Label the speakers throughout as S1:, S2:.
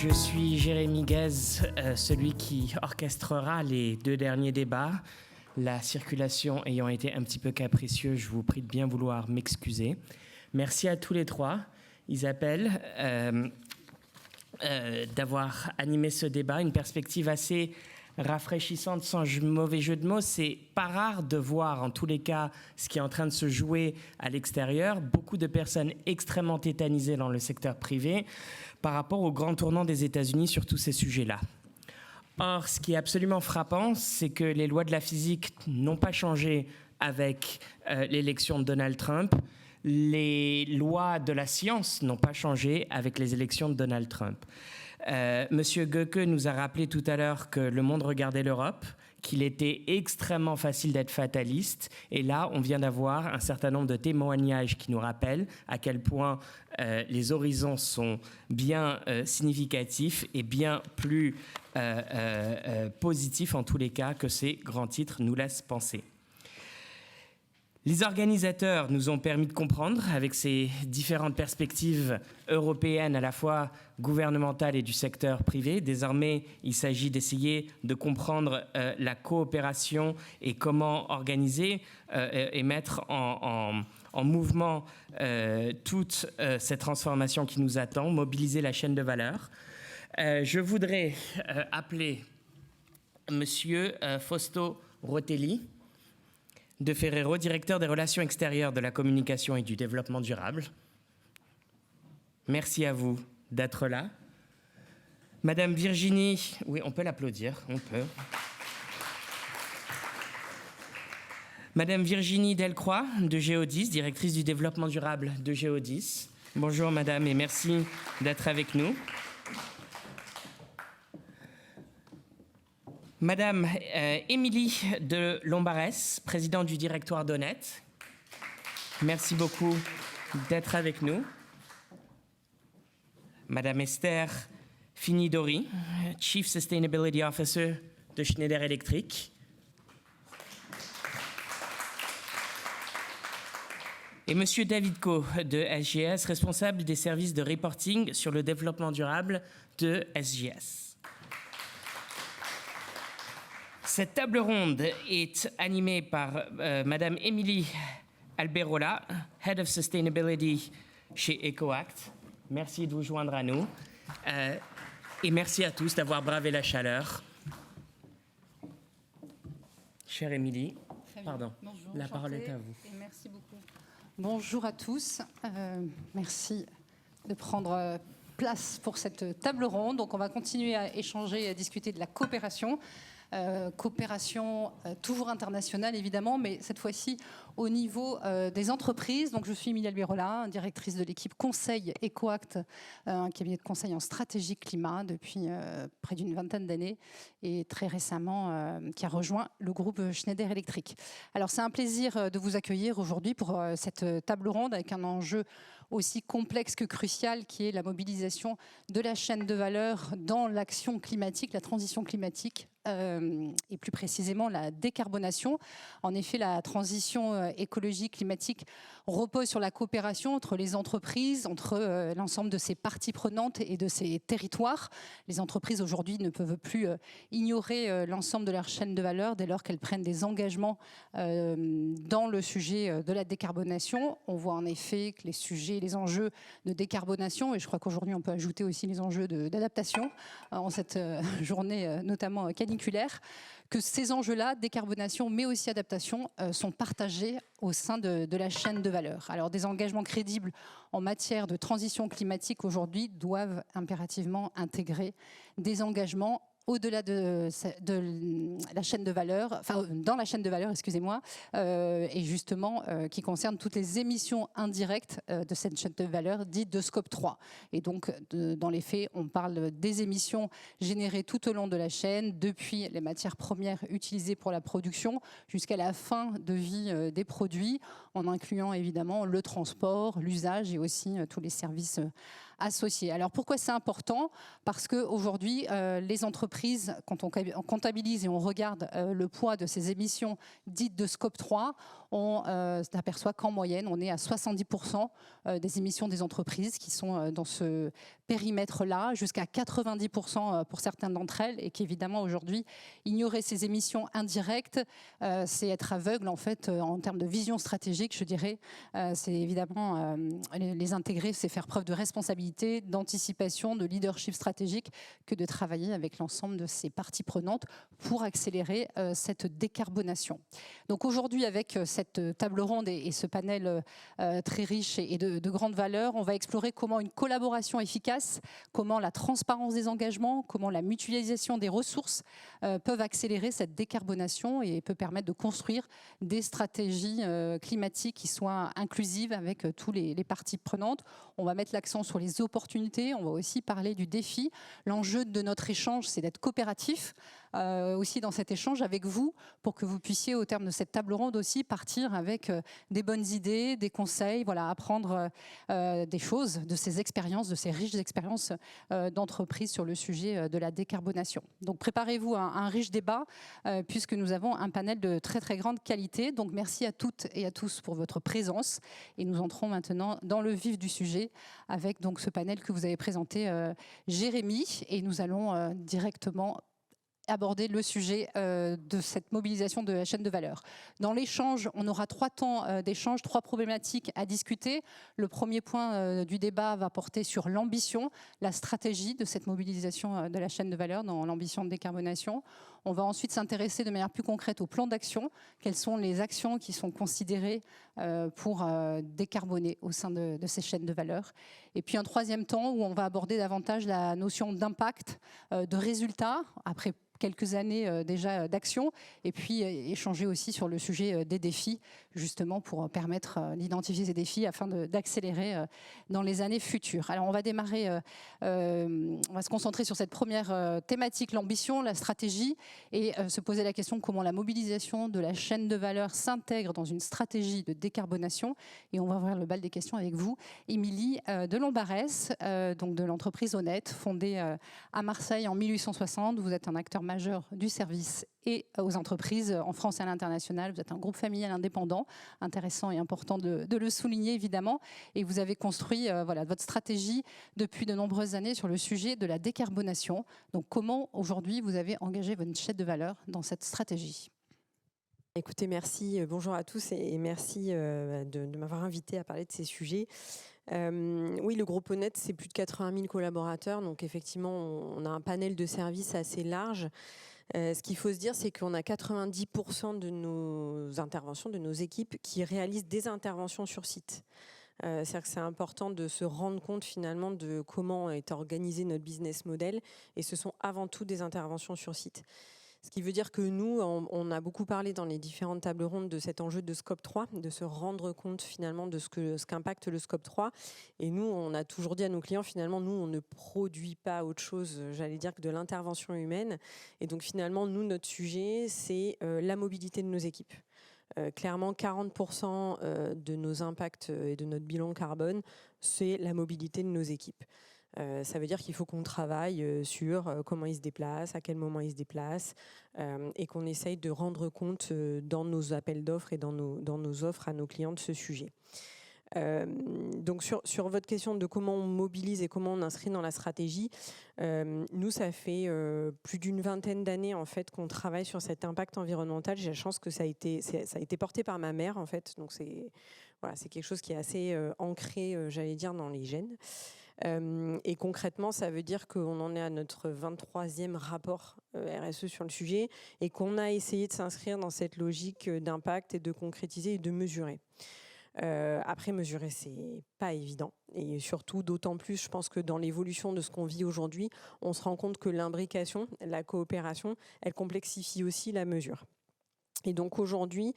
S1: Je suis Jérémy Guez, celui qui orchestrera les 2 derniers débats. La circulation ayant été un petit peu capricieuse, je vous prie de bien vouloir m'excuser. Merci à tous les 3, Isabelle, d'avoir animé ce débat. Une perspective assez rafraîchissante, sans mauvais jeu de mots. C'est pas rare de voir, en tous les cas, ce qui est en train de se jouer à l'extérieur. Beaucoup de personnes extrêmement tétanisées dans le secteur privé par rapport au grand tournant des États-Unis sur tous ces sujets-là. Or, ce qui est absolument frappant, c'est que les lois de la physique n'ont pas changé avec l'élection de Donald Trump. Les lois de la science n'ont pas changé avec les élections de Donald Trump. Monsieur Goeke nous a rappelé tout à l'heure que le monde regardait l'Europe, qu'il était extrêmement facile d'être fataliste. Et là, on vient d'avoir un certain nombre de témoignages qui nous rappellent à quel point les horizons sont bien significatifs et bien plus positifs en tous les cas que ces grands titres nous laissent penser. Les organisateurs nous ont permis de comprendre, avec ces différentes perspectives européennes à la fois gouvernementales et du secteur privé. Désormais, il s'agit d'essayer de comprendre la coopération et comment organiser et mettre en mouvement toute cette transformation qui nous attend, mobiliser la chaîne de valeur. Je voudrais appeler Monsieur Fausto Rotelli de Ferrero, directeur des relations extérieures, de la communication et du développement durable. Merci à vous d'être là. Madame Virginie, oui, on peut l'applaudir, on peut. Madame Virginie Delcroix de Géodis, directrice du développement durable de Géodis. Bonjour madame et merci d'être avec nous. Madame Émilie de Lombarès, présidente du directoire d'Honnête. Merci beaucoup d'être avec nous. Madame Esther Finidori, Chief Sustainability Officer de Schneider Electric. Et Monsieur David Coe de SGS, responsable des services de reporting sur le développement durable de SGS. Cette table ronde est animée par Madame Émilie Alberola, Head of Sustainability chez EcoAct. Merci de vous joindre à nous. Et merci à tous d'avoir bravé la chaleur. Chère Émilie, pardon,
S2: bonjour,
S1: la parole est à vous.
S2: Et merci beaucoup. Bonjour à tous. Merci de prendre place pour cette table ronde. Donc on va continuer à échanger et à discuter de la coopération. Coopération toujours internationale évidemment, mais cette fois-ci au niveau des entreprises. Donc je suis Émilie Alberola, directrice de l'équipe Conseil EcoAct, un cabinet de conseil en stratégie climat depuis près d'une vingtaine d'années et très récemment qui a rejoint le groupe Schneider Electric. Alors c'est un plaisir de vous accueillir aujourd'hui pour cette table ronde avec un enjeu aussi complexe que crucial qui est la mobilisation de la chaîne de valeur dans l'action climatique, la transition climatique et plus précisément la décarbonation. En effet, la transition écologique, climatique repose sur la coopération entre les entreprises, entre l'ensemble de ces parties prenantes et de ces territoires. Les entreprises aujourd'hui ne peuvent plus ignorer l'ensemble de leur chaîne de valeur dès lors qu'elles prennent des engagements dans le sujet de la décarbonation. On voit en effet que les sujets, les enjeux de décarbonation, et je crois qu'aujourd'hui on peut ajouter aussi les enjeux d'adaptation en cette journée notamment caniculaire, que ces enjeux-là, décarbonation mais aussi adaptation, sont partagés au sein de la chaîne de valeur. Alors des engagements crédibles en matière de transition climatique aujourd'hui doivent impérativement intégrer des engagements au-delà de la chaîne de valeur, enfin dans la chaîne de valeur, excusez-moi, et justement qui concerne toutes les émissions indirectes de cette chaîne de valeur dite de scope 3. Et donc, dans les faits, on parle des émissions générées tout au long de la chaîne, depuis les matières premières utilisées pour la production jusqu'à la fin de vie des produits, en incluant évidemment le transport, l'usage et aussi tous les services associés. Alors pourquoi c'est important? Parce qu'aujourd'hui, les entreprises, quand on comptabilise et on regarde le poids de ces émissions dites de scope 3, on s'aperçoit qu'en moyenne, on est à 70% des émissions des entreprises qui sont dans ce périmètre-là, jusqu'à 90% pour certaines d'entre elles, et qu'évidemment aujourd'hui, ignorer ces émissions indirectes, c'est être aveugle en fait en termes de vision stratégique, je dirais. C'est évidemment les intégrer, c'est faire preuve de responsabilité, d'anticipation, de leadership stratégique, que de travailler avec l'ensemble de ces parties prenantes pour accélérer cette décarbonation. Donc aujourd'hui, avec cette table ronde et ce panel très riche et de grande valeur, on va explorer comment une collaboration efficace, comment la transparence des engagements, comment la mutualisation des ressources peuvent accélérer cette décarbonation et peut permettre de construire des stratégies climatiques qui soient inclusives avec tous les parties prenantes. On va mettre l'accent sur les opportunités, on va aussi parler du défi. L'enjeu de notre échange, c'est d'être coopératif aussi dans cet échange avec vous, pour que vous puissiez, au terme de cette table ronde aussi, partir avec des bonnes idées, des conseils, voilà, apprendre des choses de ces expériences, de ces riches expériences d'entreprise sur le sujet de la décarbonation. Donc préparez-vous à un riche débat, puisque nous avons un panel de très très grande qualité. Donc merci à toutes et à tous pour votre présence. Et nous entrons maintenant dans le vif du sujet avec donc ce panel que vous avez présenté, Jérémy, et nous allons directement aborder le sujet de cette mobilisation de la chaîne de valeur. Dans l'échange, on aura 3 temps d'échange, 3 problématiques à discuter. Le premier point du débat va porter sur l'ambition, la stratégie de cette mobilisation de la chaîne de valeur dans l'ambition de décarbonation. On va ensuite s'intéresser de manière plus concrète au plan d'action. Quelles sont les actions qui sont considérées pour décarboner au sein de ces chaînes de valeur. Et puis un troisième temps où on va aborder davantage la notion d'impact, de résultats, après quelques années déjà d'action, et puis échanger aussi sur le sujet des défis, justement pour permettre d'identifier ces défis afin d'accélérer dans les années futures. Alors on va démarrer, on va se concentrer sur cette première thématique, l'ambition, la stratégie, et se poser la question comment la mobilisation de la chaîne de valeur s'intègre dans une stratégie de décarbonation. Et on va ouvrir le bal des questions avec vous, Émilie de Lombarès, donc de l'entreprise Honnête, fondée à Marseille en 1860. Vous êtes un acteur majeur du service et aux entreprises en France et à l'international. Vous êtes un groupe familial indépendant, intéressant et important de le souligner évidemment. Et vous avez construit voilà, votre stratégie depuis de nombreuses années sur le sujet de la décarbonation. Donc comment aujourd'hui vous avez engagé votre chaîne de valeur dans cette stratégie ?
S3: Écoutez, merci. Bonjour à tous et merci de m'avoir invité à parler de ces sujets. Oui, le groupe Honnête, c'est plus de 80 000 collaborateurs. Donc effectivement, on a un panel de services assez large. Ce qu'il faut se dire, c'est qu'on a 90% de nos interventions, de nos équipes qui réalisent des interventions sur site. C'est-à-dire que c'est important de se rendre compte finalement de comment est organisé notre business model, et ce sont avant tout des interventions sur site. Ce qui veut dire que nous, on a beaucoup parlé dans les différentes tables rondes de cet enjeu de Scope 3, de se rendre compte finalement de ce qu'impacte le Scope 3. Et nous, on a toujours dit à nos clients, finalement, nous, on ne produit pas autre chose, j'allais dire, que de l'intervention humaine. Et donc finalement, nous, notre sujet, c'est la mobilité de nos équipes. Clairement, 40% de nos impacts et de notre bilan carbone, c'est la mobilité de nos équipes. Ça veut dire qu'il faut qu'on travaille sur comment ils se déplacent, à quel moment ils se déplacent, et qu'on essaye de rendre compte dans nos appels d'offres et dans nos offres à nos clients de ce sujet. Donc sur votre question de comment on mobilise et comment on inscrit dans la stratégie, nous ça fait plus d'une vingtaine d'années en fait qu'on travaille sur cet impact environnemental. J'ai la chance que ça a été porté par ma mère en fait, donc c'est quelque chose qui est assez ancré, j'allais dire, dans les gènes. Et concrètement, ça veut dire qu'on en est à notre 23e rapport RSE sur le sujet et qu'on a essayé de s'inscrire dans cette logique d'impact et de concrétiser et de mesurer. Après, mesurer, c'est pas évident. Et surtout, d'autant plus, je pense que dans l'évolution de ce qu'on vit aujourd'hui, on se rend compte que l'imbrication, la coopération, elle complexifie aussi la mesure. Et donc aujourd'hui,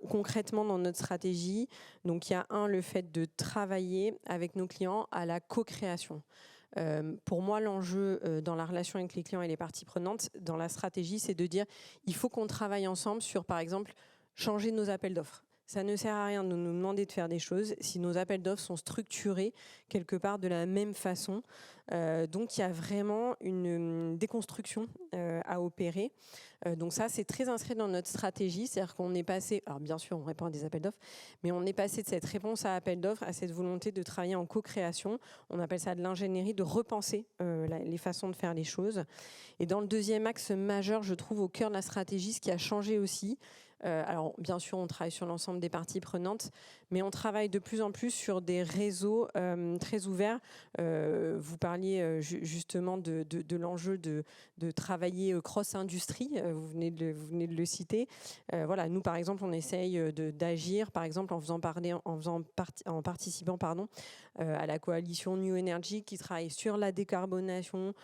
S3: concrètement dans notre stratégie, donc il y a le fait de travailler avec nos clients à la co-création. Pour moi, l'enjeu dans la relation avec les clients et les parties prenantes, dans la stratégie, c'est de dire il faut qu'on travaille ensemble sur, par exemple, changer nos appels d'offres. Ça ne sert à rien de nous demander de faire des choses si nos appels d'offres sont structurés quelque part de la même façon Donc il y a vraiment une déconstruction à opérer. Donc ça, c'est très inscrit dans notre stratégie, c'est-à-dire qu'on est passé, alors bien sûr on répond à des appels d'offres, mais on est passé de cette réponse à appel d'offres à cette volonté de travailler en co-création. On appelle ça de l'ingénierie, de repenser les façons de faire les choses. Et dans le deuxième axe majeur, je trouve au cœur de la stratégie, ce qui a changé aussi, alors bien sûr on travaille sur l'ensemble des parties prenantes, mais on travaille de plus en plus sur des réseaux très ouverts. Vous parliez justement de l'enjeu de travailler cross-industrie, vous venez de le citer. Voilà, nous par exemple on essaye d'agir par exemple en participant à la coalition New Energy qui travaille sur la décarbonation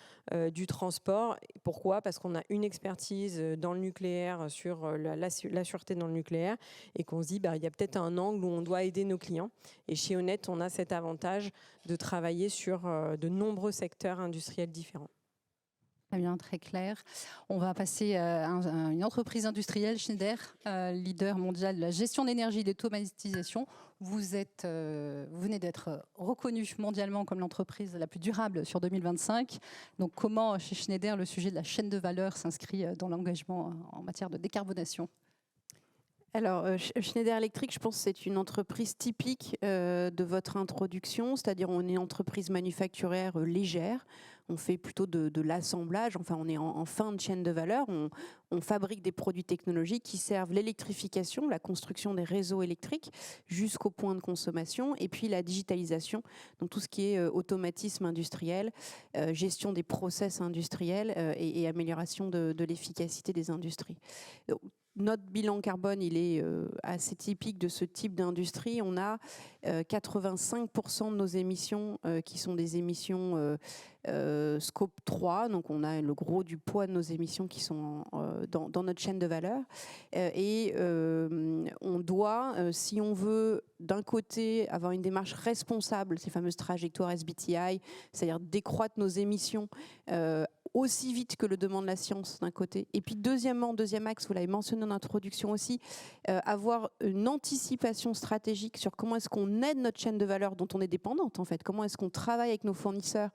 S3: du transport. Pourquoi ? Parce qu'on a une expertise dans le nucléaire sur la sûreté dans le nucléaire et qu'on se dit il y a peut-être un angle où on doit aider nos clients. Et chez Honnête, on a cet avantage de travailler sur de nombreux secteurs industriels différents.
S2: Très bien, très clair. On va passer à une entreprise industrielle, Schneider, leader mondial de la gestion d'énergie et d'automatisation. Vous venez d'être reconnu mondialement comme l'entreprise la plus durable sur 2025. Donc comment, chez Schneider, le sujet de la chaîne de valeur s'inscrit dans l'engagement en matière de décarbonation ?
S4: Alors, Schneider Electric, je pense que c'est une entreprise typique de votre introduction, c'est-à-dire on est une entreprise manufacturière légère, on fait plutôt de l'assemblage, enfin on est en fin de chaîne de valeur, on fabrique des produits technologiques qui servent l'électrification, la construction des réseaux électriques jusqu'au point de consommation, et puis la digitalisation, donc tout ce qui est automatisme industriel, gestion des process industriels et amélioration de l'efficacité des industries. Donc, notre bilan carbone, il est assez typique de ce type d'industrie. On a 85% de nos émissions qui sont des émissions scope 3. Donc, on a le gros du poids de nos émissions qui sont dans notre chaîne de valeur. On doit, si on veut, d'un côté, avoir une démarche responsable, ces fameuses trajectoires SBTI, c'est-à-dire décroître nos émissions aussi vite que le demande la science d'un côté. Et puis deuxième axe, vous l'avez mentionné en introduction aussi, avoir une anticipation stratégique sur comment est-ce qu'on aide notre chaîne de valeur dont on est dépendante en fait, comment est-ce qu'on travaille avec nos fournisseurs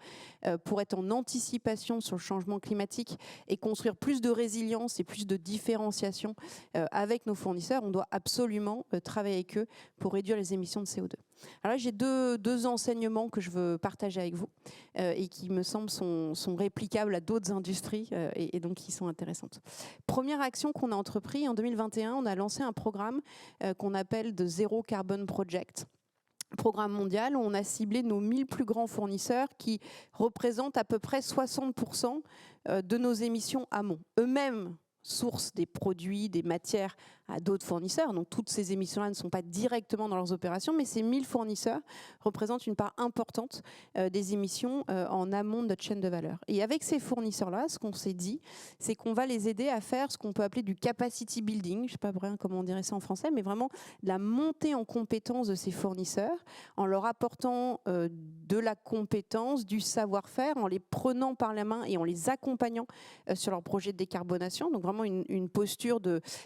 S4: pour être en anticipation sur le changement climatique et construire plus de résilience et plus de différenciation avec nos fournisseurs. On doit absolument travailler avec eux pour réduire les émissions de CO2. Alors là, j'ai deux enseignements que je veux partager avec vous et qui me semblent sont réplicables à d'autres industries et donc qui sont intéressantes. Première action qu'on a entreprise en 2021, on a lancé un programme qu'on appelle The Zero Carbon Project. Programme mondial où on a ciblé nos 1000 plus grands fournisseurs qui représentent à peu près 60% de nos émissions amont. Eux-mêmes sourcent des produits, des matières à d'autres fournisseurs. Donc toutes ces émissions-là ne sont pas directement dans leurs opérations, mais ces 1000 fournisseurs représentent une part importante des émissions en amont de notre chaîne de valeur. Et avec ces fournisseurs-là, ce qu'on s'est dit, c'est qu'on va les aider à faire ce qu'on peut appeler du capacity building, je ne sais pas vraiment comment on dirait ça en français, mais vraiment de la montée en compétence de ces fournisseurs, en leur apportant de la compétence, du savoir-faire, en les prenant par la main et en les accompagnant sur leur projet de décarbonation. Donc vraiment une posture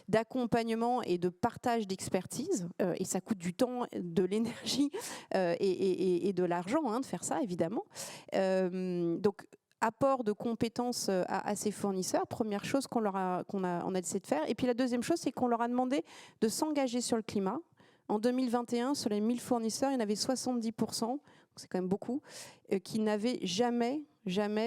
S4: d'accompagnement et de partage d'expertise, et ça coûte du temps, de l'énergie et de l'argent de faire ça, évidemment. Donc, apport de compétences à ces fournisseurs, première chose qu'on a essayé de faire. Et puis la deuxième chose, c'est qu'on leur a demandé de s'engager sur le climat. En 2021, sur les 1000 fournisseurs, il y en avait 70%, c'est quand même beaucoup, qui n'avaient jamais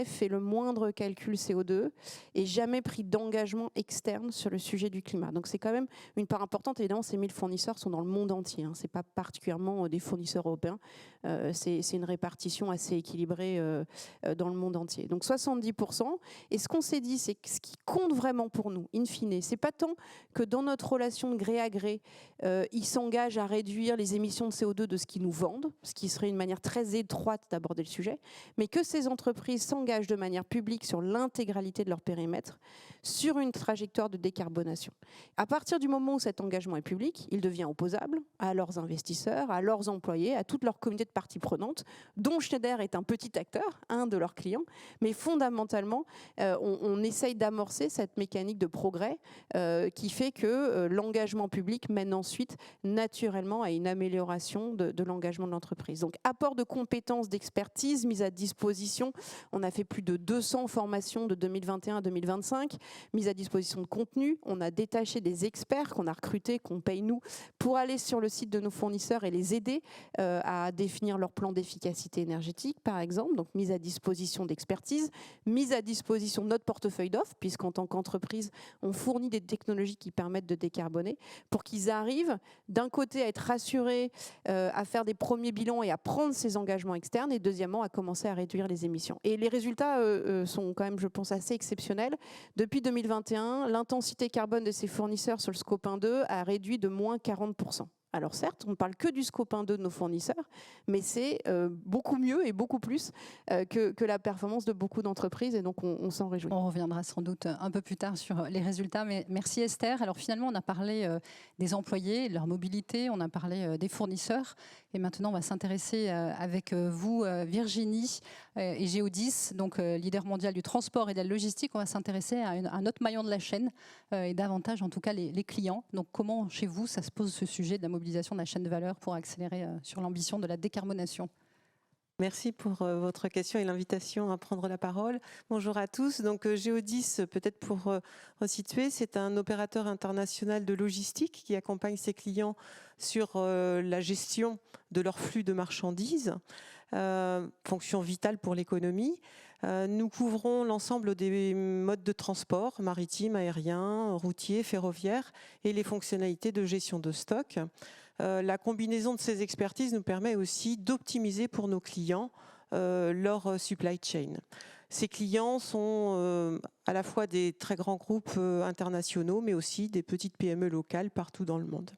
S4: fait le moindre calcul CO2 et jamais pris d'engagement externe sur le sujet du climat. Donc c'est quand même une part importante. Évidemment, ces 1000 fournisseurs sont dans le monde entier. Ce n'est pas particulièrement des fournisseurs européens. C'est une répartition assez équilibrée dans le monde entier. Donc 70%. Et ce qu'on s'est dit, c'est que ce qui compte vraiment pour nous, in fine, c'est pas tant que dans notre relation de gré à gré, ils s'engagent à réduire les émissions de CO2 de ce qu'ils nous vendent, ce qui serait une manière très étroite d'aborder le sujet, mais que ces entreprises entreprises s'engagent de manière publique sur l'intégralité de leur périmètre sur une trajectoire de décarbonation. À partir du moment où cet engagement est public, il devient opposable à leurs investisseurs, à leurs employés, à toute leur communauté de parties prenantes, dont Schneider est un petit acteur, un de leurs clients, mais fondamentalement, on essaye d'amorcer cette mécanique de progrès qui fait que l'engagement public mène ensuite naturellement à une amélioration de l'engagement de l'entreprise. Donc, apport de compétences, d'expertise, mise à disposition. On a fait plus de 200 formations de 2021 à 2025, mise à disposition de contenu. On a détaché des experts qu'on a recrutés, qu'on paye nous, pour aller sur le site de nos fournisseurs et les aider à définir leur plan d'efficacité énergétique, par exemple. Donc, mise à disposition d'expertise, mise à disposition de notre portefeuille d'offres, puisqu'en tant qu'entreprise, on fournit des technologies qui permettent de décarboner, pour qu'ils arrivent d'un côté à être rassurés, à faire des premiers bilans et à prendre ces engagements externes, et deuxièmement à commencer à réduire les émissions. Et les résultats sont quand même, je pense, assez exceptionnels. Depuis 2021, l'intensité carbone de ces fournisseurs sur le scope 1-2 a réduit de moins 40%. Alors certes, on ne parle que du scope 1-2 de nos fournisseurs, mais c'est beaucoup mieux et beaucoup plus que la performance de beaucoup d'entreprises, et donc on s'en réjouit.
S2: On reviendra sans doute un peu plus tard sur les résultats, mais merci Esther. Alors finalement, on a parlé des employés, de leur mobilité, on a parlé des fournisseurs, et maintenant on va s'intéresser avec vous, Virginie et Geodis, donc leader mondial du transport et de la logistique. On va s'intéresser à un autre maillon de la chaîne, et davantage en tout cas les clients. Donc comment chez vous ça se pose ce sujet de la mobilisation de la chaîne de valeur pour accélérer sur l'ambition de la décarbonation?
S5: Merci pour votre question et l'invitation à prendre la parole. Bonjour à tous. Donc Geodis, peut-être pour resituer, c'est un opérateur international de logistique qui accompagne ses clients sur la gestion de leur flux de marchandises, fonction vitale pour l'économie. Nous couvrons l'ensemble des modes de transport, maritime, aérien, routier, ferroviaire, et les fonctionnalités de gestion de stock. La combinaison de ces expertises nous permet aussi d'optimiser pour nos clients leur supply chain. Ces clients sont à la fois des très grands groupes internationaux, mais aussi des petites PME locales partout dans le monde.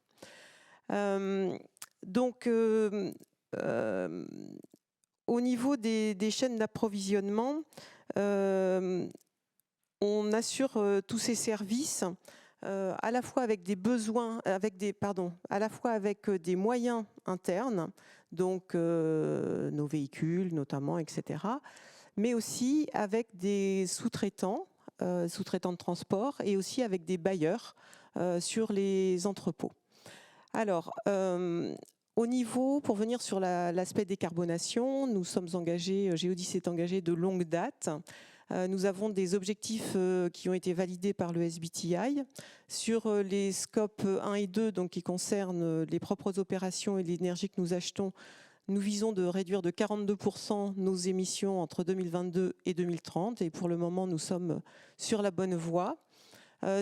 S5: Au niveau des chaînes d'approvisionnement, on assure tous ces services à la fois avec des besoins, à la fois avec des moyens internes, donc nos véhicules notamment, etc., mais aussi avec des sous-traitants, sous-traitants de transport, et aussi avec des bailleurs sur les entrepôts. Alors, au niveau, pour venir sur l'aspect décarbonation, nous sommes engagés, Geodis est engagé de longue date. Nous avons des objectifs qui ont été validés par le SBTi sur les scopes 1 et 2, donc qui concernent les propres opérations et l'énergie que nous achetons. Nous visons de réduire de 42% nos émissions entre 2022 et 2030, et pour le moment, nous sommes sur la bonne voie.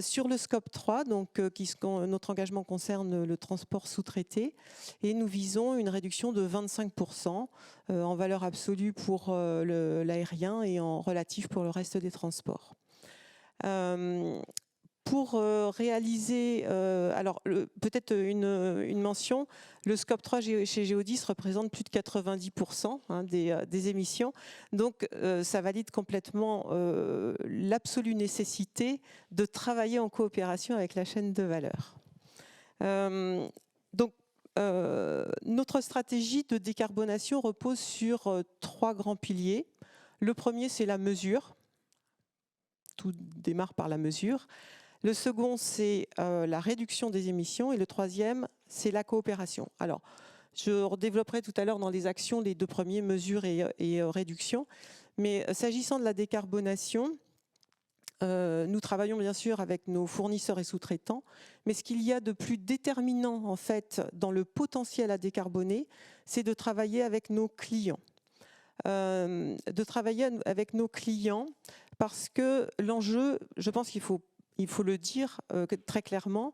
S5: Sur le scope 3, donc, notre engagement concerne le transport sous-traité, et nous visons une réduction de 25% en valeur absolue pour l'aérien et en relatif pour le reste des transports. Pour réaliser, alors peut-être une mention, le scope 3 chez Geodis représente plus de 90% des émissions, donc ça valide complètement l'absolue nécessité de travailler en coopération avec la chaîne de valeur. Notre stratégie de décarbonation repose sur 3 grands piliers. Le premier, c'est la mesure. Tout démarre par la mesure. Le second, c'est la réduction des émissions. Et le troisième, c'est la coopération. Alors, je redévelopperai tout à l'heure dans les actions les 2 premiers, mesures et réduction. Mais s'agissant de la décarbonation, nous travaillons bien sûr avec nos fournisseurs et sous-traitants. Mais ce qu'il y a de plus déterminant, en fait, dans le potentiel à décarboner, c'est de travailler avec nos clients. Parce que l'enjeu, je pense qu'il faut le dire très clairement,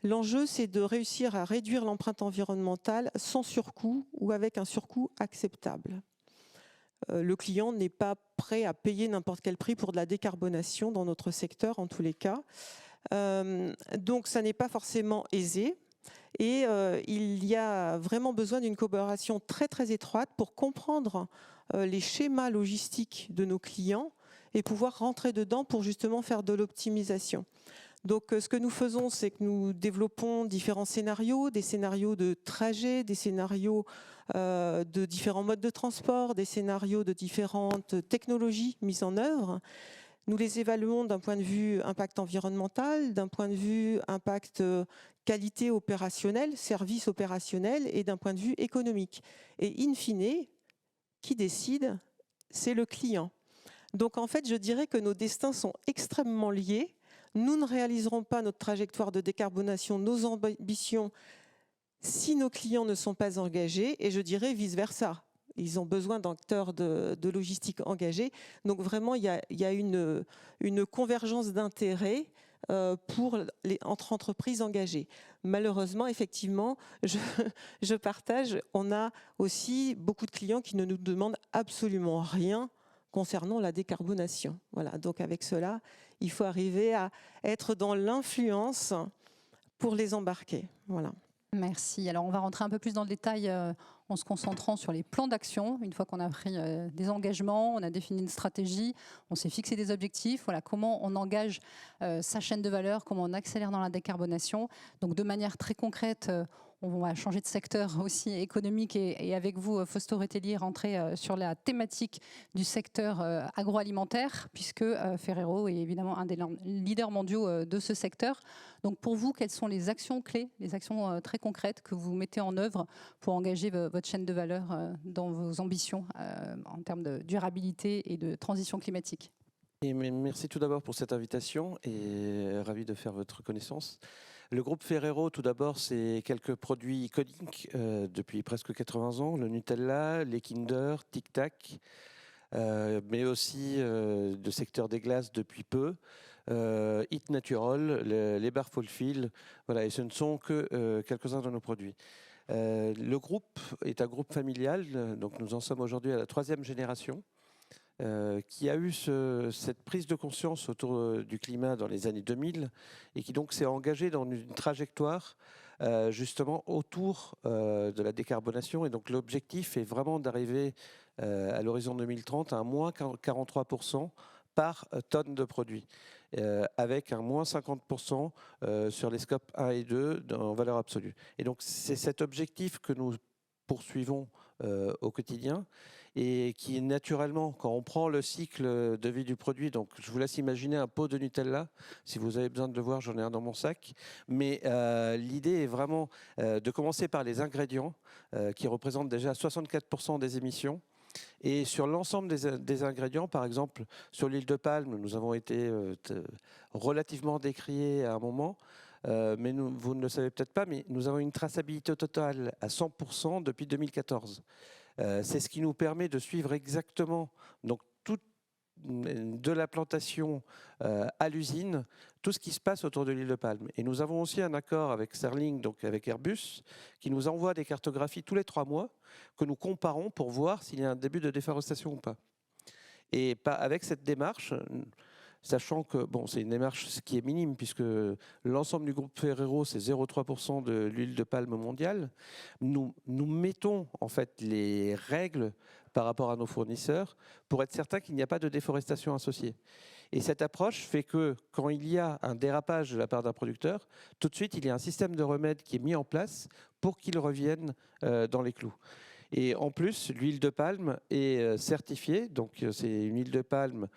S5: l'enjeu c'est de réussir à réduire l'empreinte environnementale sans surcoût ou avec un surcoût acceptable. Le client n'est pas prêt à payer n'importe quel prix pour de la décarbonation dans notre secteur en tous les cas. Donc ça n'est pas forcément aisé. Et il y a vraiment besoin d'une coopération très très étroite pour comprendre les schémas logistiques de nos clients et pouvoir rentrer dedans pour justement faire de l'optimisation. Donc ce que nous faisons, c'est que nous développons différents scénarios, des scénarios de trajet, des scénarios de différents modes de transport, des scénarios de différentes technologies mises en œuvre. Nous les évaluons d'un point de vue impact environnemental, d'un point de vue impact qualité opérationnelle, service opérationnel et d'un point de vue économique. Et in fine, qui décide? C'est le client. Donc en fait, je dirais que nos destins sont extrêmement liés. Nous ne réaliserons pas notre trajectoire de décarbonation, nos ambitions, si nos clients ne sont pas engagés, et je dirais vice-versa. Ils ont besoin d'acteurs de logistique engagés. Donc vraiment, il y a une convergence d'intérêts entre entreprises engagées. Malheureusement, effectivement, je partage, on a aussi beaucoup de clients qui ne nous demandent absolument rien concernant la décarbonation. Voilà, donc avec cela, il faut arriver à être dans l'influence pour les embarquer. Voilà.
S2: Merci. Alors, on va rentrer un peu plus dans le détail en se concentrant sur les plans d'action. Une fois qu'on a pris des engagements, on a défini une stratégie, on s'est fixé des objectifs. Voilà, comment on engage sa chaîne de valeur, comment on accélère dans la décarbonation. Donc, de manière très concrète, on va changer de secteur aussi économique et avec vous, Fausto Retelli, rentrer sur la thématique du secteur agroalimentaire, puisque Ferrero est évidemment un des leaders mondiaux de ce secteur. Donc pour vous, quelles sont les actions clés, les actions très concrètes que vous mettez en œuvre pour engager votre chaîne de valeur dans vos ambitions en termes de durabilité et de transition climatique?
S6: Et merci tout d'abord pour cette invitation et ravi de faire votre connaissance. Le groupe Ferrero, tout d'abord, c'est quelques produits iconiques depuis presque 80 ans. Le Nutella, les Kinder, Tic Tac, mais aussi de secteur des glaces depuis peu. Eat Natural, les barres Fulfil, voilà, et ce ne sont que quelques-uns de nos produits. Le groupe est un groupe familial, donc nous en sommes aujourd'hui à la 3e génération. Qui a eu cette prise de conscience autour du climat dans les années 2000 et qui donc s'est engagé dans une trajectoire justement autour de la décarbonation. Et donc l'objectif est vraiment d'arriver à l'horizon 2030 à un moins 43% par tonne de produits, avec un moins 50% sur les scopes 1 et 2 en valeur absolue. Et donc c'est cet objectif que nous poursuivons au quotidien et qui naturellement, quand on prend le cycle de vie du produit, donc je vous laisse imaginer un pot de Nutella, si vous avez besoin de le voir, j'en ai un dans mon sac, mais l'idée est vraiment de commencer par les ingrédients qui représentent déjà 64% des émissions. Et sur l'ensemble des ingrédients, par exemple, sur l'huile de palme, nous avons été relativement décriés à un moment, mais vous ne le savez peut-être pas, mais nous avons une traçabilité totale à 100% depuis 2014. C'est ce qui nous permet de suivre exactement donc, de la plantation à l'usine, tout ce qui se passe autour de l'huile de palme. Et nous avons aussi un accord avec Sterling, donc avec Airbus, qui nous envoie des cartographies tous les 3 mois que nous comparons pour voir s'il y a un début de déforestation ou pas. Et avec cette démarche, sachant que bon, c'est une démarche qui est minime puisque l'ensemble du groupe Ferrero, c'est 0,3% de l'huile de palme mondiale, nous mettons en fait les règles par rapport à nos fournisseurs pour être certain qu'il n'y a pas de déforestation associée. Et cette approche fait que quand il y a un dérapage de la part d'un producteur, tout de suite, il y a un système de remède qui est mis en place pour qu'il revienne dans les clous. Et en plus, l'huile de palme est certifiée, donc c'est une huile de palme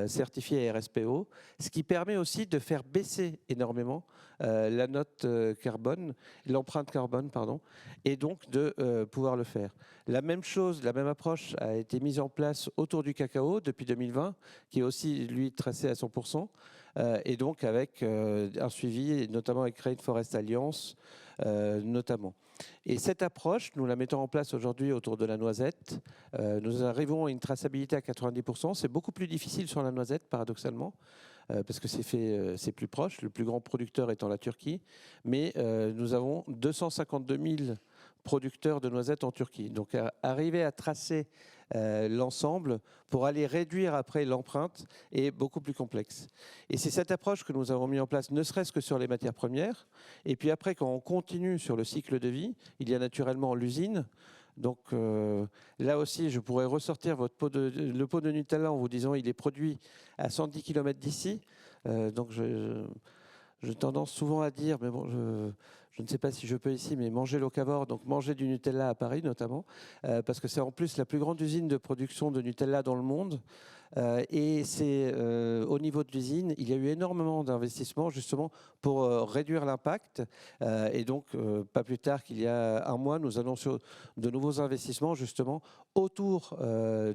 S6: certifiée RSPO, ce qui permet aussi de faire baisser énormément la note carbone, l'empreinte carbone, pardon, et donc de pouvoir le faire. La même chose, la même approche a été mise en place autour du cacao depuis 2020, qui est aussi, lui, tracé à 100%, et donc avec un suivi, notamment avec Rainforest Alliance, notamment. Et cette approche, nous la mettons en place aujourd'hui autour de la noisette. Nous arrivons à une traçabilité à 90%. C'est beaucoup plus difficile sur la noisette, paradoxalement, parce que c'est plus proche, le plus grand producteur étant la Turquie. Mais nous avons 252 000 producteurs de noisettes en Turquie. Donc arriver à tracer l'ensemble pour aller réduire après l'empreinte est beaucoup plus complexe. Et c'est cette approche que nous avons mis en place, ne serait-ce que sur les matières premières. Et puis après, quand on continue sur le cycle de vie, il y a naturellement l'usine, Donc là aussi, je pourrais ressortir le pot de Nutella en vous disant il est produit à 110 km d'ici. Donc j'ai tendance souvent à dire, mais bon, je ne sais pas si je peux ici, mais manger locavore, donc manger du Nutella à Paris notamment, parce que c'est en plus la plus grande usine de production de Nutella dans le monde. Et c'est au niveau de l'usine, il y a eu énormément d'investissements justement pour réduire l'impact. Et donc, pas plus tard qu'il y a un mois, nous annoncions de nouveaux investissements justement autour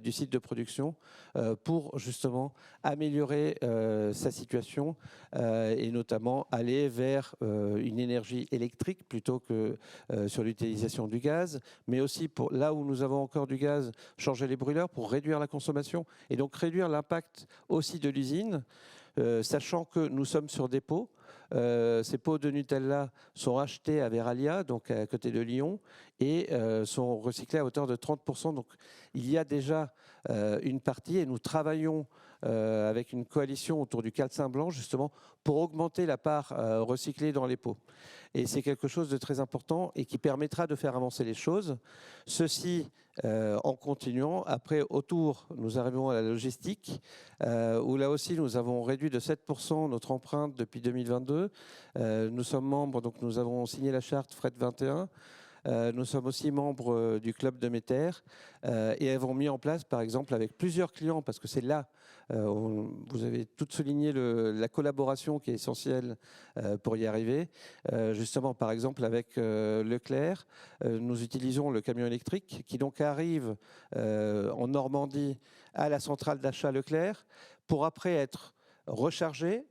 S6: du site de production pour justement améliorer sa situation et notamment aller vers une énergie électrique plutôt que sur l'utilisation du gaz, mais aussi pour là où nous avons encore du gaz, changer les brûleurs pour réduire la consommation et donc réduire l'impact aussi de l'usine, sachant que nous sommes sur des pots. Ces pots de Nutella sont achetés à Veralia, donc à côté de Lyon, et sont recyclés à hauteur de 30%. Donc il y a déjà une partie, et nous travaillons avec une coalition autour du calcin blanc, justement, pour augmenter la part recyclée dans les pots. Et c'est quelque chose de très important et qui permettra de faire avancer les choses. Ceci en continuant. Après, autour, nous arrivons à la logistique, où là aussi, nous avons réduit de 7% notre empreinte depuis 2022. Nous sommes membres, donc nous avons signé la charte Fret 21. Nous sommes aussi membres du club de Meter et avons mis en place, par exemple, avec plusieurs clients, parce que c'est là, vous avez tout souligné la collaboration qui est essentielle pour y arriver. Justement, par exemple, avec Leclerc, nous utilisons le camion électrique qui donc arrive en Normandie à la centrale d'achat Leclerc pour après être rechargé.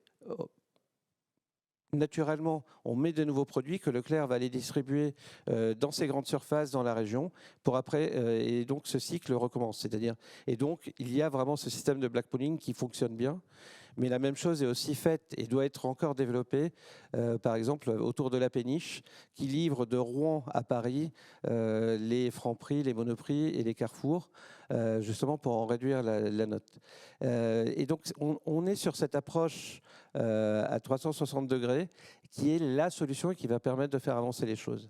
S6: Naturellement, on met de nouveaux produits que Leclerc va les distribuer dans ses grandes surfaces dans la région pour après, et donc ce cycle recommence. C'est-à-dire, et donc il y a vraiment ce système de black pooling qui fonctionne bien. Mais la même chose est aussi faite et doit être encore développée, par exemple autour de la Péniche, qui livre de Rouen à Paris les Franprix, les Monoprix et les Carrefour, justement pour en réduire la note. Et donc on est sur cette approche à 360 degrés, qui est la solution et qui va permettre de faire avancer les choses.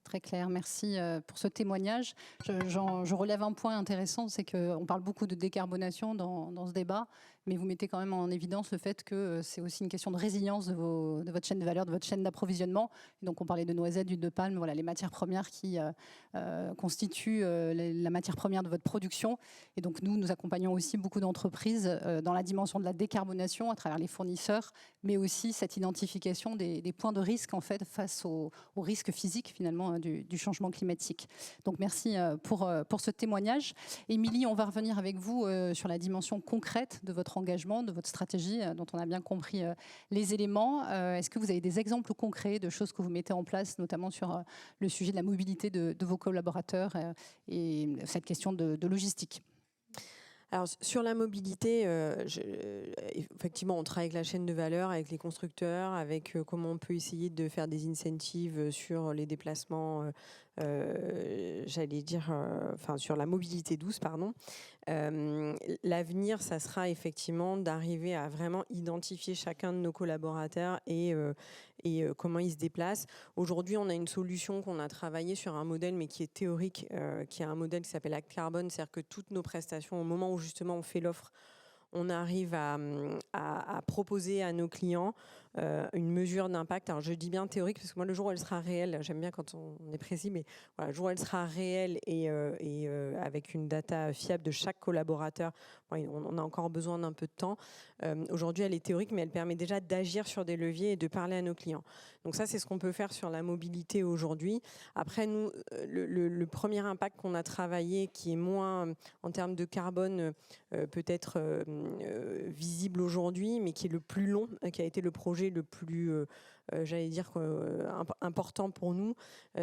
S2: Très clair, merci pour ce témoignage. Je relève un point intéressant, c'est qu'on parle beaucoup de décarbonation dans ce débat, mais vous mettez quand même en évidence le fait que c'est aussi une question de résilience de votre chaîne de valeur, de votre chaîne d'approvisionnement. Donc on parlait de noisettes, d'huile de palme, voilà, les matières premières qui constituent la matière première de votre production. Et donc nous accompagnons aussi beaucoup d'entreprises dans la dimension de la décarbonation à travers les fournisseurs, mais aussi cette identification des points de risque en fait face aux risques physiques finalement du changement climatique. Donc merci pour ce témoignage. Émilie, on va revenir avec vous sur la dimension concrète de votre engagement, de votre stratégie, dont on a bien compris les éléments. Est-ce que vous avez des exemples concrets de choses que vous mettez en place, notamment sur le sujet de la mobilité de vos collaborateurs et cette question de logistique ?
S3: Alors, sur la mobilité, effectivement, on travaille avec la chaîne de valeur, avec les constructeurs, avec comment on peut essayer de faire des incentives sur les déplacements, j'allais dire, enfin, sur la mobilité douce, pardon. L'avenir, ça sera effectivement d'arriver à vraiment identifier chacun de nos collaborateurs et comment ils se déplacent. Aujourd'hui, on a une solution qu'on a travaillé sur un modèle, mais qui est théorique, qui est un modèle qui s'appelle Acte Carbone, c'est-à-dire que toutes nos prestations, au moment où justement on fait l'offre, on arrive à proposer à nos clients une mesure d'impact. Alors je dis bien théorique parce que moi le jour où elle sera réelle, j'aime bien quand on est précis, mais voilà, le jour où elle sera réelle et avec une data fiable de chaque collaborateur, on a encore besoin d'un peu de temps. Aujourd'hui elle est théorique, mais elle permet déjà d'agir sur des leviers et de parler à nos clients. Donc ça c'est ce qu'on peut faire sur la mobilité aujourd'hui. Après nous, le premier impact qu'on a travaillé, qui est moins en termes de carbone peut-être visible aujourd'hui, mais qui est le plus long, qui a été le projet le plus, j'allais dire, important pour nous,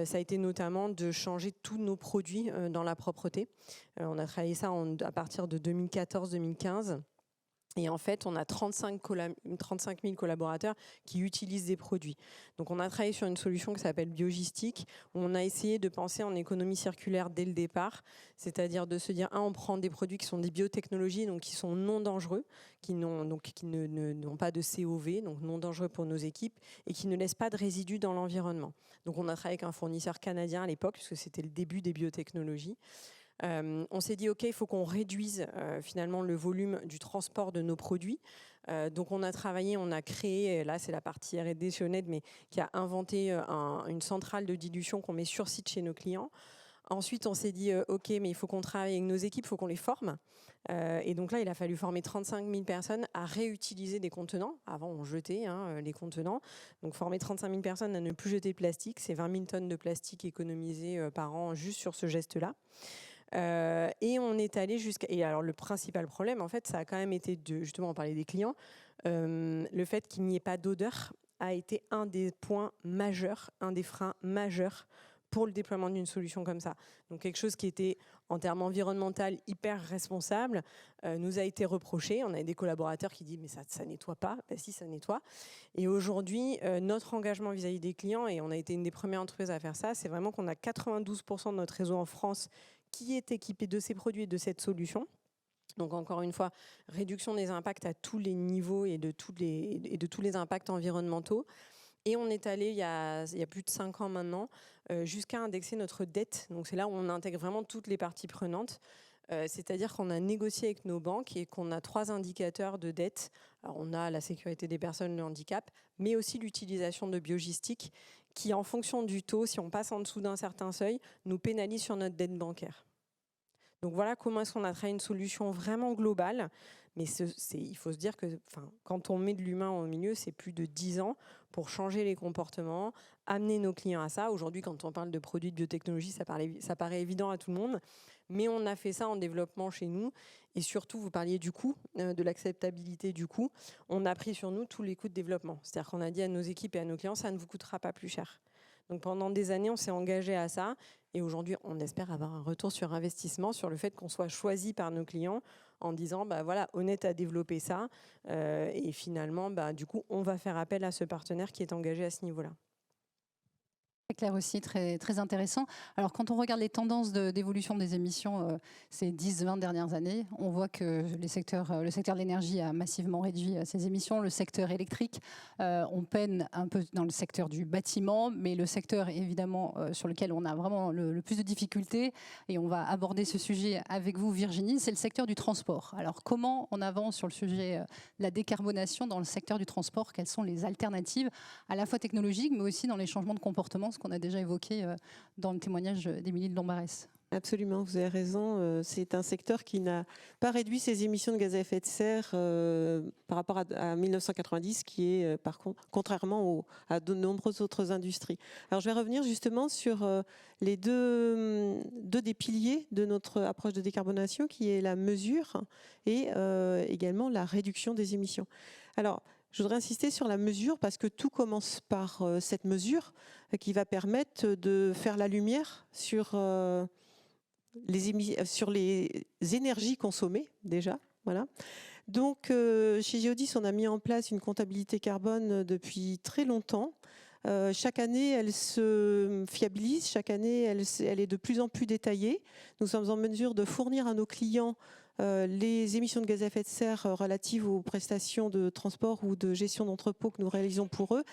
S3: ça a été notamment de changer tous nos produits dans la propreté. On a travaillé ça à partir de 2014-2015. Et en fait, on a 35 000 collaborateurs qui utilisent des produits. Donc on a travaillé sur une solution qui s'appelle Biogistique, où on a essayé de penser en économie circulaire dès le départ, c'est-à-dire de se dire, on prend des produits qui sont des biotechnologies, donc qui sont non dangereux, qui n'ont pas de COV, donc non dangereux pour nos équipes, et qui ne laissent pas de résidus dans l'environnement. Donc on a travaillé avec un fournisseur canadien à l'époque, puisque c'était le début des biotechnologies. On s'est dit, OK, il faut qu'on réduise finalement le volume du transport de nos produits. Donc on a travaillé, on a créé, là c'est la partie R&D chez Honnête, mais qui a inventé une centrale de dilution qu'on met sur site chez nos clients. Ensuite, on s'est dit, OK, mais il faut qu'on travaille avec nos équipes, il faut qu'on les forme. Et donc là, il a fallu former 35 000 personnes à réutiliser des contenants. Avant, on jetait les contenants. Donc former 35 000 personnes à ne plus jeter de plastique, c'est 20 000 tonnes de plastique économisées par an juste sur ce geste-là. Et on est allé jusqu'à... Et alors le principal problème, en fait, ça a quand même été, justement, on parlait des clients, le fait qu'il n'y ait pas d'odeur a été un des points majeurs, un des freins majeurs pour le déploiement d'une solution comme ça. Donc quelque chose qui était en termes environnemental hyper responsable nous a été reproché. On avait des collaborateurs qui disent mais ça nettoie pas. Ben si, ça nettoie. Et aujourd'hui, notre engagement vis-à-vis des clients, et on a été une des premières entreprises à faire ça, c'est vraiment qu'on a 92% de notre réseau en France qui est équipé de ces produits et de cette solution. Donc encore une fois, réduction des impacts à tous les niveaux et de tous les impacts environnementaux. Et on est allé, il y a plus de 5 ans maintenant, jusqu'à indexer notre dette. Donc c'est là où on intègre vraiment toutes les parties prenantes. C'est-à-dire qu'on a négocié avec nos banques et qu'on a 3 indicateurs de dette. Alors on a la sécurité des personnes, le handicap, mais aussi l'utilisation de Biogistique qui, en fonction du taux, si on passe en dessous d'un certain seuil, nous pénalise sur notre dette bancaire. Donc voilà comment est-ce qu'on a créé une solution vraiment globale. Mais il faut se dire que quand on met de l'humain au milieu, c'est plus de 10 ans pour changer les comportements, amener nos clients à ça. Aujourd'hui, quand on parle de produits de biotechnologie, ça paraît évident à tout le monde. Mais on a fait ça en développement chez nous. Et surtout, vous parliez du coût, de l'acceptabilité du coût. On a pris sur nous tous les coûts de développement. C'est-à-dire qu'on a dit à nos équipes et à nos clients, ça ne vous coûtera pas plus cher. Donc pendant des années, on s'est engagé à ça. Et aujourd'hui, on espère avoir un retour sur investissement sur le fait qu'on soit choisi par nos clients en disant, voilà, Honnête a développé ça. Et finalement, du coup, on va faire appel à ce partenaire qui est engagé à ce niveau-là.
S2: Très clair aussi, très, très intéressant. Alors, quand on regarde les tendances d'évolution des émissions ces 10-20 dernières années, on voit que le secteur de l'énergie a massivement réduit ses émissions. Le secteur électrique, on peine un peu dans le secteur du bâtiment, mais le secteur, évidemment, sur lequel on a vraiment le plus de difficultés, et on va aborder ce sujet avec vous, Virginie, c'est le secteur du transport. Alors, comment on avance sur le sujet de la décarbonation dans le secteur du transport? Quelles sont les alternatives, à la fois technologiques, mais aussi dans les changements de comportement, qu'on a déjà évoqué dans le témoignage d'Émilie de Lombarès.
S5: Absolument, vous avez raison. C'est un secteur qui n'a pas réduit ses émissions de gaz à effet de serre par rapport à 1990, qui est par contre, contrairement à de nombreuses autres industries. Alors je vais revenir justement sur les deux des piliers de notre approche de décarbonation, qui est la mesure et également la réduction des émissions. Alors, je voudrais insister sur la mesure parce que tout commence par cette mesure qui va permettre de faire la lumière sur les énergies consommées déjà. Voilà. Donc chez Geodis, on a mis en place une comptabilité carbone depuis très longtemps. Chaque année, elle se fiabilise, chaque année, elle est de plus en plus détaillée. Nous sommes en mesure de fournir à nos clients les émissions de gaz à effet de serre relatives aux prestations de transport ou de gestion d'entrepôt que nous réalisons pour eux.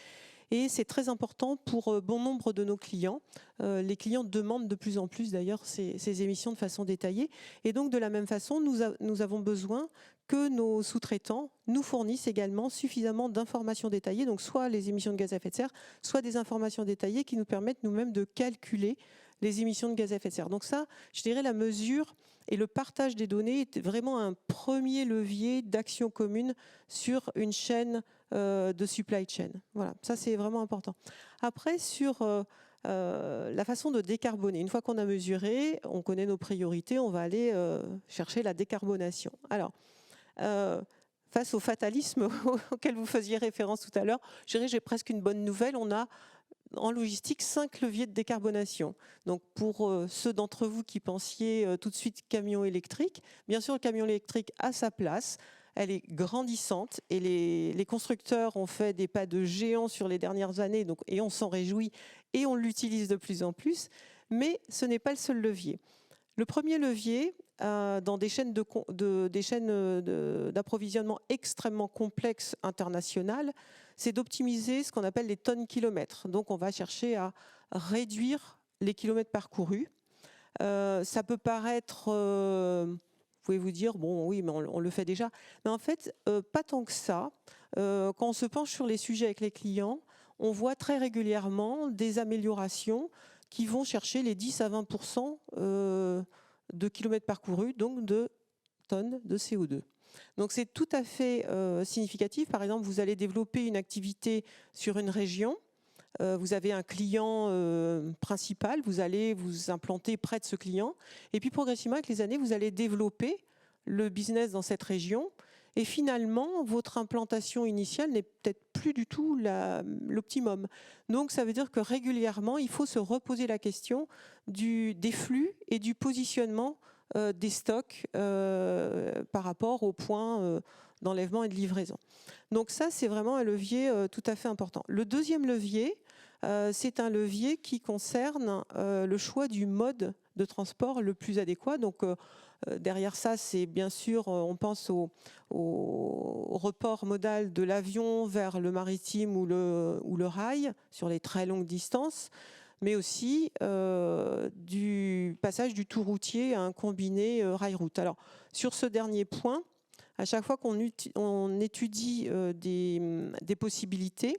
S5: Et c'est très important pour bon nombre de nos clients. Les clients demandent de plus en plus d'ailleurs ces émissions de façon détaillée. Et donc de la même façon, nous avons besoin que nos sous-traitants nous fournissent également suffisamment d'informations détaillées, donc soit les émissions de gaz à effet de serre, soit des informations détaillées qui nous permettent nous-mêmes de calculer les émissions de gaz à effet de serre. Donc ça, je dirais la mesure et le partage des données est vraiment un premier levier d'action commune sur une chaîne de supply chain. Voilà, ça c'est vraiment important. Après, sur la façon de décarboner, une fois qu'on a mesuré, on connaît nos priorités, on va aller chercher la décarbonation. Alors, face au fatalisme auquel vous faisiez référence tout à l'heure, je dirais j'ai presque une bonne nouvelle, on a en logistique 5 leviers de décarbonation. Donc pour ceux d'entre vous qui pensiez tout de suite camion électrique, bien sûr le camion électrique a sa place. elle est grandissante et les constructeurs ont fait des pas de géant sur les dernières années, donc, et on s'en réjouit et on l'utilise de plus en plus, mais ce n'est pas le seul levier. Le premier levier, dans des chaînes d'approvisionnement extrêmement complexes internationales, c'est d'optimiser ce qu'on appelle les tonnes kilomètres. Donc on va chercher à réduire les kilomètres parcourus. Ça peut paraître, vous pouvez vous dire, bon oui, mais on le fait déjà. Mais en fait, pas tant que ça. Quand on se penche sur les sujets avec les clients, on voit très régulièrement des améliorations qui vont chercher les 10 à 20% de kilomètres parcourus, donc de tonnes de CO2. Donc c'est tout à fait significatif. Par exemple, vous allez développer une activité sur une région, vous avez un client principal, vous allez vous implanter près de ce client, et puis progressivement avec les années, vous allez développer le business dans cette région, et finalement, votre implantation initiale n'est peut-être plus du tout l'optimum. Donc ça veut dire que régulièrement, il faut se reposer la question des flux et du positionnement des stocks par rapport aux points d'enlèvement et de livraison. Donc ça, c'est vraiment un levier tout à fait important. Le deuxième levier, c'est un levier qui concerne le choix du mode de transport le plus adéquat. Donc derrière ça, c'est bien sûr, on pense au report modal de l'avion vers le maritime ou le rail sur les très longues distances, mais aussi du passage du tout routier à un combiné rail-route. Alors, sur ce dernier point, à chaque fois qu'on étudie des possibilités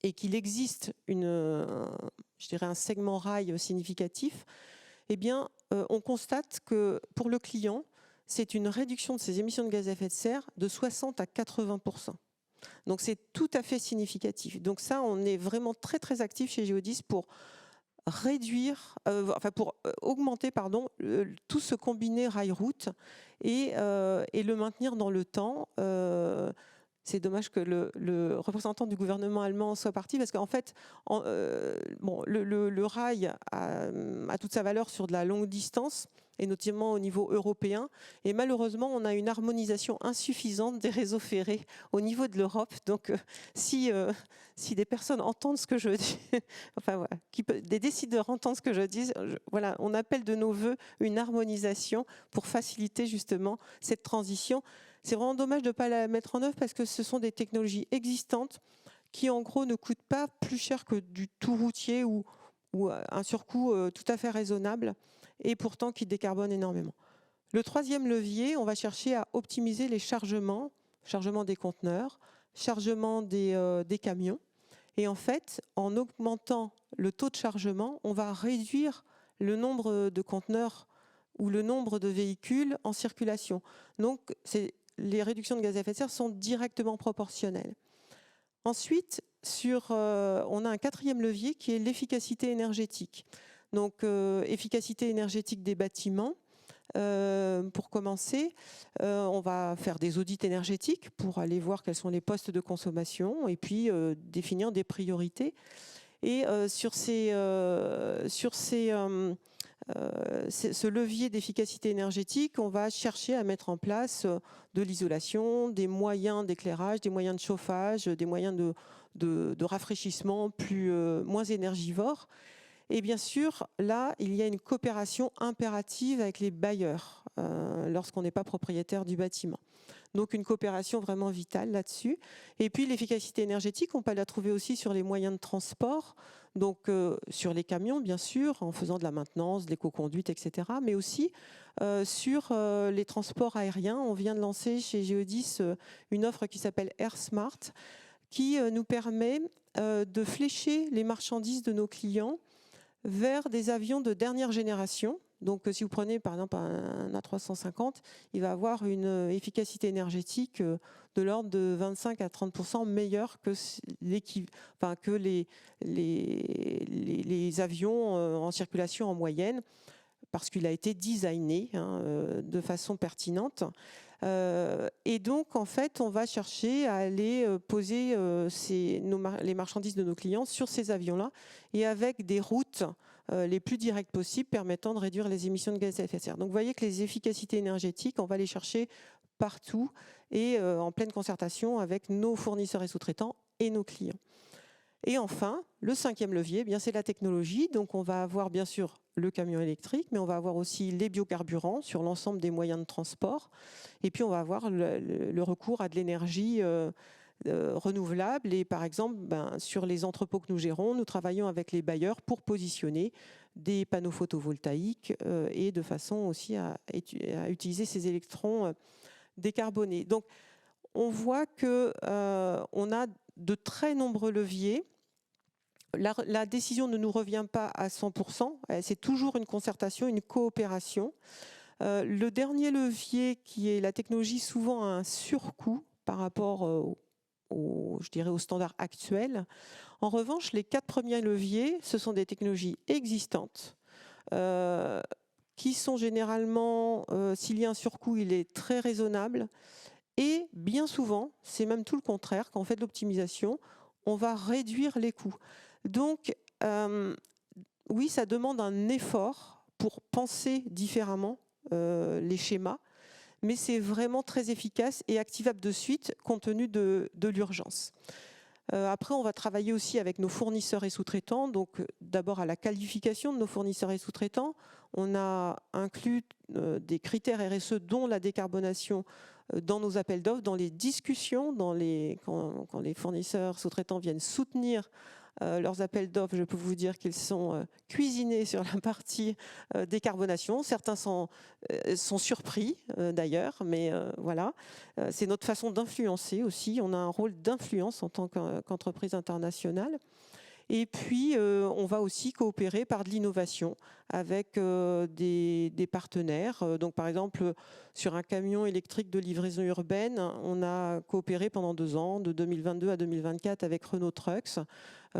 S5: et qu'il existe je dirais un segment rail significatif, eh bien, on constate que pour le client, c'est une réduction de ses émissions de gaz à effet de serre de 60 à 80%. Donc c'est tout à fait significatif. Donc ça, on est vraiment très très actif chez Geodis pour augmenter tout ce combiné rail-route et le maintenir dans le temps. C'est dommage que le représentant du gouvernement allemand soit parti parce qu'en fait, le rail a toute sa valeur sur de la longue distance et notamment au niveau européen. Et malheureusement, on a une harmonisation insuffisante des réseaux ferrés au niveau de l'Europe. Donc, si des personnes entendent ce que je dis, enfin voilà, des décideurs entendent ce que je dis, voilà, on appelle de nos voeux une harmonisation pour faciliter justement cette transition. C'est vraiment dommage de ne pas la mettre en œuvre parce que ce sont des technologies existantes qui, en gros, ne coûtent pas plus cher que du tout routier ou un surcoût tout à fait raisonnable et pourtant qui décarbone énormément. Le troisième levier, on va chercher à optimiser les chargements des conteneurs, chargement des camions. Et en fait, en augmentant le taux de chargement, on va réduire le nombre de conteneurs ou le nombre de véhicules en circulation. Donc, les réductions de gaz à effet de serre sont directement proportionnelles. Ensuite, on a un quatrième levier qui est l'efficacité énergétique. Donc, efficacité énergétique des bâtiments. Pour commencer, on va faire des audits énergétiques pour aller voir quels sont les postes de consommation et puis définir des priorités. Et ce levier d'efficacité énergétique, on va chercher à mettre en place de l'isolation, des moyens d'éclairage, des moyens de chauffage, des moyens de rafraîchissement moins énergivores. Et bien sûr, là, il y a une coopération impérative avec les bailleurs lorsqu'on n'est pas propriétaire du bâtiment. Donc une coopération vraiment vitale là-dessus. Et puis l'efficacité énergétique, on peut la trouver aussi sur les moyens de transport, donc sur les camions bien sûr, en faisant de la maintenance, de l'éco-conduite, etc. Mais aussi sur les transports aériens. On vient de lancer chez Geodis une offre qui s'appelle Air Smart, qui nous permet de flécher les marchandises de nos clients vers des avions de dernière génération. Donc, si vous prenez par exemple un A350, il va avoir une efficacité énergétique de l'ordre de 25 à 30% meilleure que les avions en circulation en moyenne, parce qu'il a été designé de façon pertinente. Et donc, en fait, on va chercher à aller poser les marchandises de nos clients sur ces avions-là et avec des routes les plus directes possibles permettant de réduire les émissions de gaz à effet de serre. Donc, vous voyez que les efficacités énergétiques, on va les chercher partout et en pleine concertation avec nos fournisseurs et sous-traitants et nos clients. Et enfin, le 5e levier, bien, c'est la technologie. Donc on va avoir bien sûr le camion électrique, mais on va avoir aussi les biocarburants sur l'ensemble des moyens de transport. Et puis on va avoir le recours à de l'énergie renouvelable. Et par exemple, sur les entrepôts que nous gérons, nous travaillons avec les bailleurs pour positionner des panneaux photovoltaïques et de façon aussi à utiliser ces électrons décarbonés. Donc on voit qu'on a de très nombreux leviers. La décision ne nous revient pas à 100%, c'est toujours une concertation, une coopération. Le dernier levier, qui est la technologie, souvent a un surcoût par rapport je dirais, aux standards actuels. En revanche, les 4 premiers leviers, ce sont des technologies existantes qui sont généralement, s'il y a un surcoût, il est très raisonnable. Et bien souvent, c'est même tout le contraire, quand on fait de l'optimisation, on va réduire les coûts. Donc, oui, ça demande un effort pour penser différemment les schémas, mais c'est vraiment très efficace et activable de suite compte tenu de l'urgence. Après, on va travailler aussi avec nos fournisseurs et sous-traitants. Donc, d'abord à la qualification de nos fournisseurs et sous-traitants. On a inclus des critères RSE, dont la décarbonation, dans nos appels d'offres, dans les discussions, quand les fournisseurs sous-traitants viennent soutenir leurs appels d'offres, je peux vous dire qu'ils sont cuisinés sur la partie décarbonation. Certains sont surpris d'ailleurs, mais voilà. C'est notre façon d'influencer aussi. On a un rôle d'influence en tant qu'entreprise internationale. Et puis, on va aussi coopérer par de l'innovation avec des partenaires. Donc, par exemple, sur un camion électrique de livraison urbaine, on a coopéré pendant 2 ans, de 2022 à 2024, avec Renault Trucks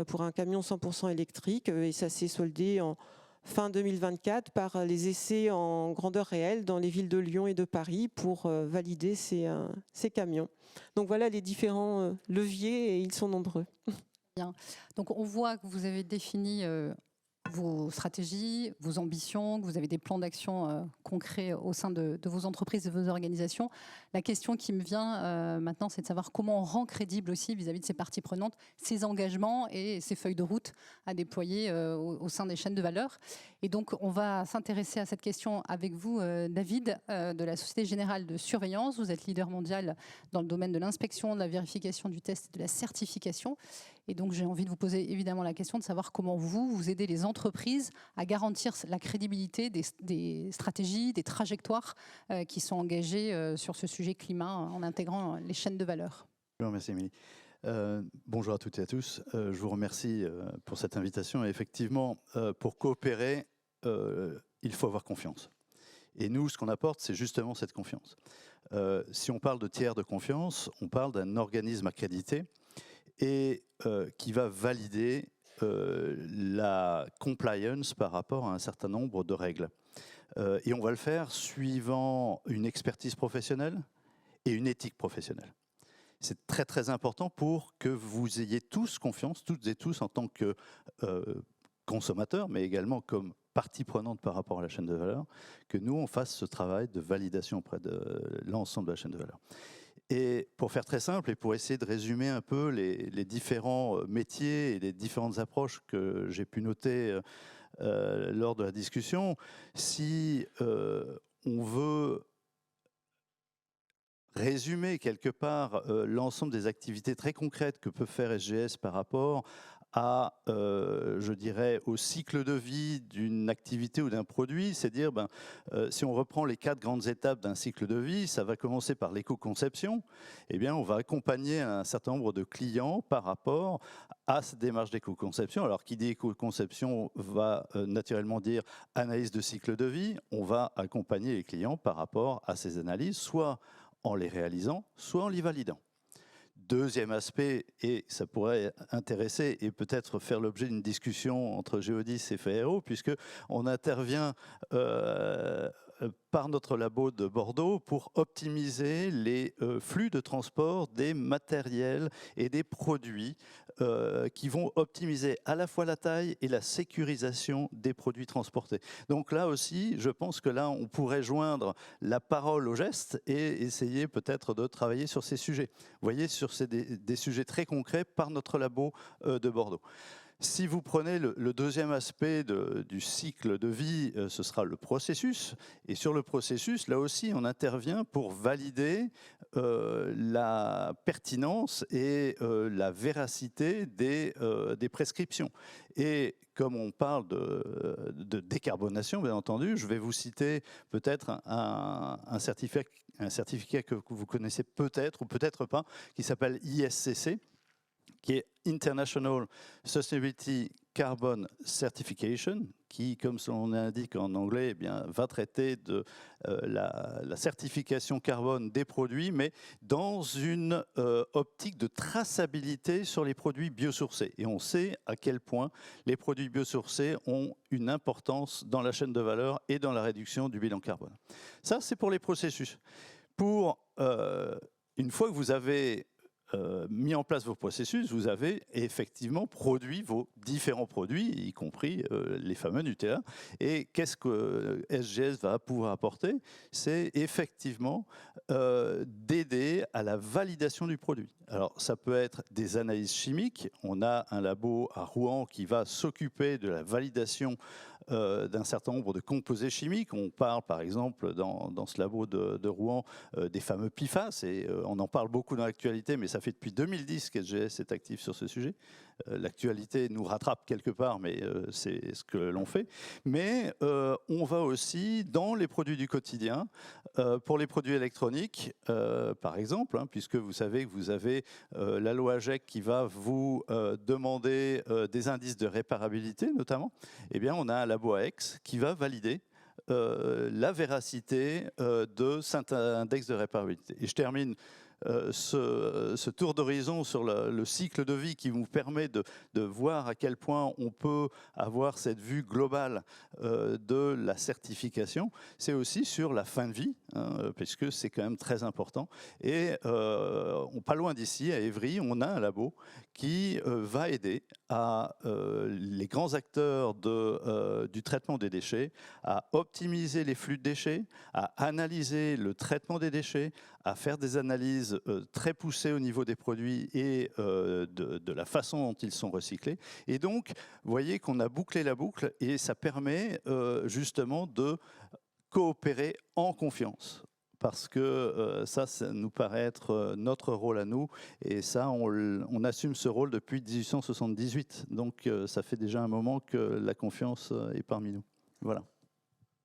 S5: pour un camion 100% électrique. Et ça s'est soldé en fin 2024 par les essais en grandeur réelle dans les villes de Lyon et de Paris pour valider ces camions. Donc, voilà les différents leviers et ils sont nombreux.
S2: Bien. Donc on voit que vous avez défini vos stratégies, vos ambitions, que vous avez des plans d'action concrets au sein de vos entreprises et de vos organisations. La question qui me vient maintenant, c'est de savoir comment on rend crédible aussi vis-à-vis de ces parties prenantes ces engagements et ces feuilles de route à déployer au sein des chaînes de valeur. Et donc on va s'intéresser à cette question avec vous, David, de la Société Générale de Surveillance. Vous êtes leader mondial dans le domaine de l'inspection, de la vérification du test et de la certification. Et donc, j'ai envie de vous poser évidemment la question de savoir comment vous aidez les entreprises à garantir la crédibilité des stratégies, des trajectoires qui sont engagées sur ce sujet climat en intégrant les chaînes de valeur.
S7: Merci, Émilie. Bonjour à toutes et à tous. Je vous remercie pour cette invitation. Et effectivement, pour coopérer, il faut avoir confiance. Et nous, ce qu'on apporte, c'est justement cette confiance. Si on parle de tiers de confiance, on parle d'un organisme accrédité et qui va valider la compliance par rapport à un certain nombre de règles. Et on va le faire suivant une expertise professionnelle et une éthique professionnelle. C'est très très important pour que vous ayez tous confiance, toutes et tous en tant que consommateurs, mais également comme partie prenante par rapport à la chaîne de valeur, que nous on fasse ce travail de validation auprès de l'ensemble de la chaîne de valeur. Et pour faire très simple et pour essayer de résumer un peu les différents métiers et les différentes approches que j'ai pu noter lors de la discussion, si on veut résumer quelque part l'ensemble des activités très concrètes que peut faire SGS par rapport à, je dirais, au cycle de vie d'une activité ou d'un produit, c'est dire, si on reprend les 4 grandes étapes d'un cycle de vie, ça va commencer par l'éco-conception. Eh bien, on va accompagner un certain nombre de clients par rapport à cette démarche d'éco-conception. Alors, qui dit éco-conception va naturellement dire analyse de cycle de vie. On va accompagner les clients par rapport à ces analyses, soit en les réalisant, soit en les validant. Deuxième aspect, et ça pourrait intéresser et peut-être faire l'objet d'une discussion entre Géodis et FRO, puisqu'on intervient par notre labo de Bordeaux pour optimiser les flux de transport des matériels et des produits qui vont optimiser à la fois la taille et la sécurisation des produits transportés. Donc là aussi, je pense que là, on pourrait joindre la parole au geste et essayer peut-être de travailler sur ces sujets. Vous voyez, sur des sujets très concrets par notre labo de Bordeaux. Si vous prenez le deuxième aspect du cycle de vie, ce sera le processus. Et sur le processus, là aussi, on intervient pour valider la pertinence et la véracité des prescriptions. Et comme on parle de décarbonation, bien entendu, je vais vous citer peut-être un certificat que vous connaissez peut-être ou peut-être pas, qui s'appelle ISCC, qui est International Sustainability Carbon Certification, qui, comme son nom l'indique en anglais, eh bien, va traiter de la certification carbone des produits, mais dans une optique de traçabilité sur les produits biosourcés. Et on sait à quel point les produits biosourcés ont une importance dans la chaîne de valeur et dans la réduction du bilan carbone. Ça, c'est pour les processus. Pour une fois que vous avez mis en place vos processus, vous avez effectivement produit vos différents produits, y compris les fameux Nutella. Et qu'est-ce que SGS va pouvoir apporter? C'est effectivement d'aider à la validation du produit. Alors, ça peut être des analyses chimiques. On a un labo à Rouen qui va s'occuper de la validation d'un certain nombre de composés chimiques. On parle par exemple dans ce labo de Rouen des fameux PFAS, et on en parle beaucoup dans l'actualité, mais ça fait depuis 2010 qu'SGS est actif sur ce sujet. L'actualité nous rattrape quelque part, mais c'est ce que l'on fait. Mais on va aussi dans les produits du quotidien, pour les produits électroniques, par exemple, puisque vous savez que vous avez la loi AGEC qui va vous demander des indices de réparabilité, notamment. Eh bien, on a un labo à Aix qui va valider la véracité de cet index de réparabilité. Et je termine ce tour d'horizon sur le cycle de vie qui vous permet de voir à quel point on peut avoir cette vue globale de la certification. C'est aussi sur la fin de vie, puisque c'est quand même très important. Et pas loin d'ici, à Évry, on a un labo qui va aider les grands acteurs du traitement des déchets à optimiser les flux de déchets, à analyser le traitement des déchets, à faire des analyses très poussées au niveau des produits et de la façon dont ils sont recyclés. Et donc, vous voyez qu'on a bouclé la boucle et ça permet justement de coopérer en confiance. Parce que ça nous paraît être notre rôle à nous. Et ça, on assume ce rôle depuis 1878. Donc, ça fait déjà un moment que la confiance est parmi nous. Voilà.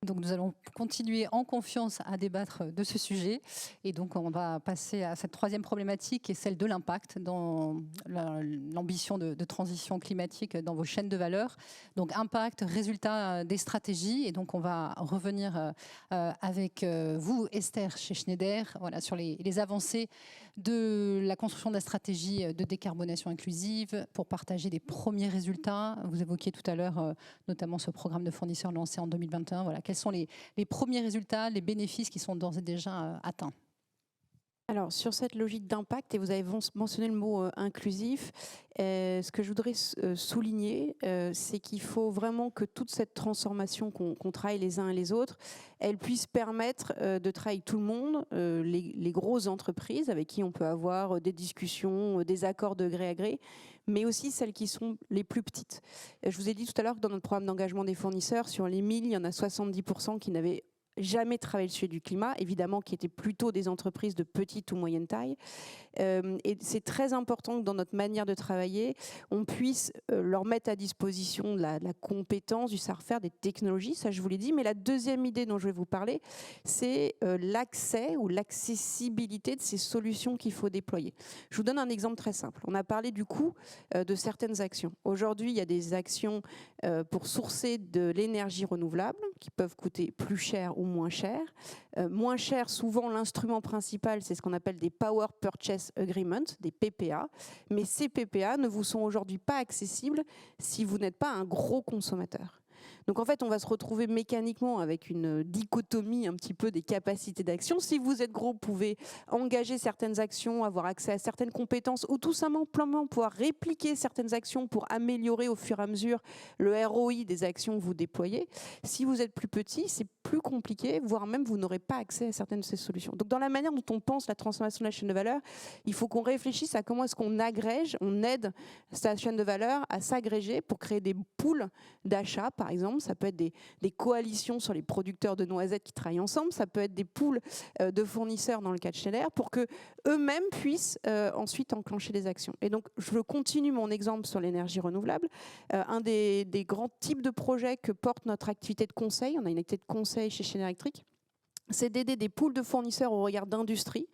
S2: Donc nous allons continuer en confiance à débattre de ce sujet. Et donc on va passer à cette troisième problématique qui est celle de l'impact dans l'ambition de transition climatique dans vos chaînes de valeur. Donc impact, résultat des stratégies. Et donc on va revenir avec vous, Esther, chez Schneider, voilà, sur les avancées de la construction de la stratégie de décarbonation inclusive pour partager des premiers résultats. Vous évoquiez tout à l'heure notamment ce programme de fournisseurs lancé en 2021. Voilà, quels sont les premiers résultats, les bénéfices qui sont d'ores et déjà atteints?
S4: Alors, sur cette logique d'impact, et vous avez mentionné le mot inclusif, ce que je voudrais souligner, c'est qu'il faut vraiment que toute cette transformation qu'on travaille les uns et les autres, elle puisse permettre de travailler tout le monde, les grosses entreprises avec qui on peut avoir des discussions, des accords de gré à gré, mais aussi celles qui sont les plus petites. Je vous ai dit tout à l'heure que dans notre programme d'engagement des fournisseurs, sur les 1000, il y en a 70% qui n'avaient jamais travaillé le sujet du climat, évidemment, qui étaient plutôt des entreprises de petite ou moyenne taille. Et c'est très important que dans notre manière de travailler, on puisse leur mettre à disposition de la compétence, du savoir-faire, des technologies, ça je vous l'ai dit. Mais la deuxième idée dont je vais vous parler, c'est l'accès ou l'accessibilité de ces solutions qu'il faut déployer. Je vous donne un exemple très simple. On a parlé du coût de certaines actions. Aujourd'hui, il y a des actions pour sourcer de l'énergie renouvelable qui peuvent coûter plus cher ou moins cher. Moins cher, souvent l'instrument principal, c'est ce qu'on appelle des Power Purchase Agreements, des PPA. Mais ces PPA ne vous sont aujourd'hui pas accessibles si vous n'êtes pas un gros consommateur. Donc en fait, on va se retrouver mécaniquement avec une dichotomie un petit peu des capacités d'action. Si vous êtes gros, vous pouvez engager certaines actions, avoir accès à certaines compétences ou tout simplement pouvoir répliquer certaines actions pour améliorer au fur et à mesure le ROI des actions que vous déployez. Si vous êtes plus petit, c'est plus compliqué, voire même vous n'aurez pas accès à certaines de ces solutions. Donc dans la manière dont on pense la transformation de la chaîne de valeur, il faut qu'on réfléchisse à comment est-ce qu'on agrège, on aide sa chaîne de valeur à s'agréger pour créer des pools d'achat, par exemple. Ça peut être des coalitions sur les producteurs de noisettes qui travaillent ensemble, ça peut être des pools de fournisseurs dans le cas de Schneider pour que eux-mêmes puissent ensuite enclencher des actions. Et donc je continue mon exemple sur l'énergie renouvelable. Un des grands types de projets que porte notre activité de conseil, on a une activité de conseil chez Schneider Electric, c'est d'aider des pools de fournisseurs au regard d'industrie,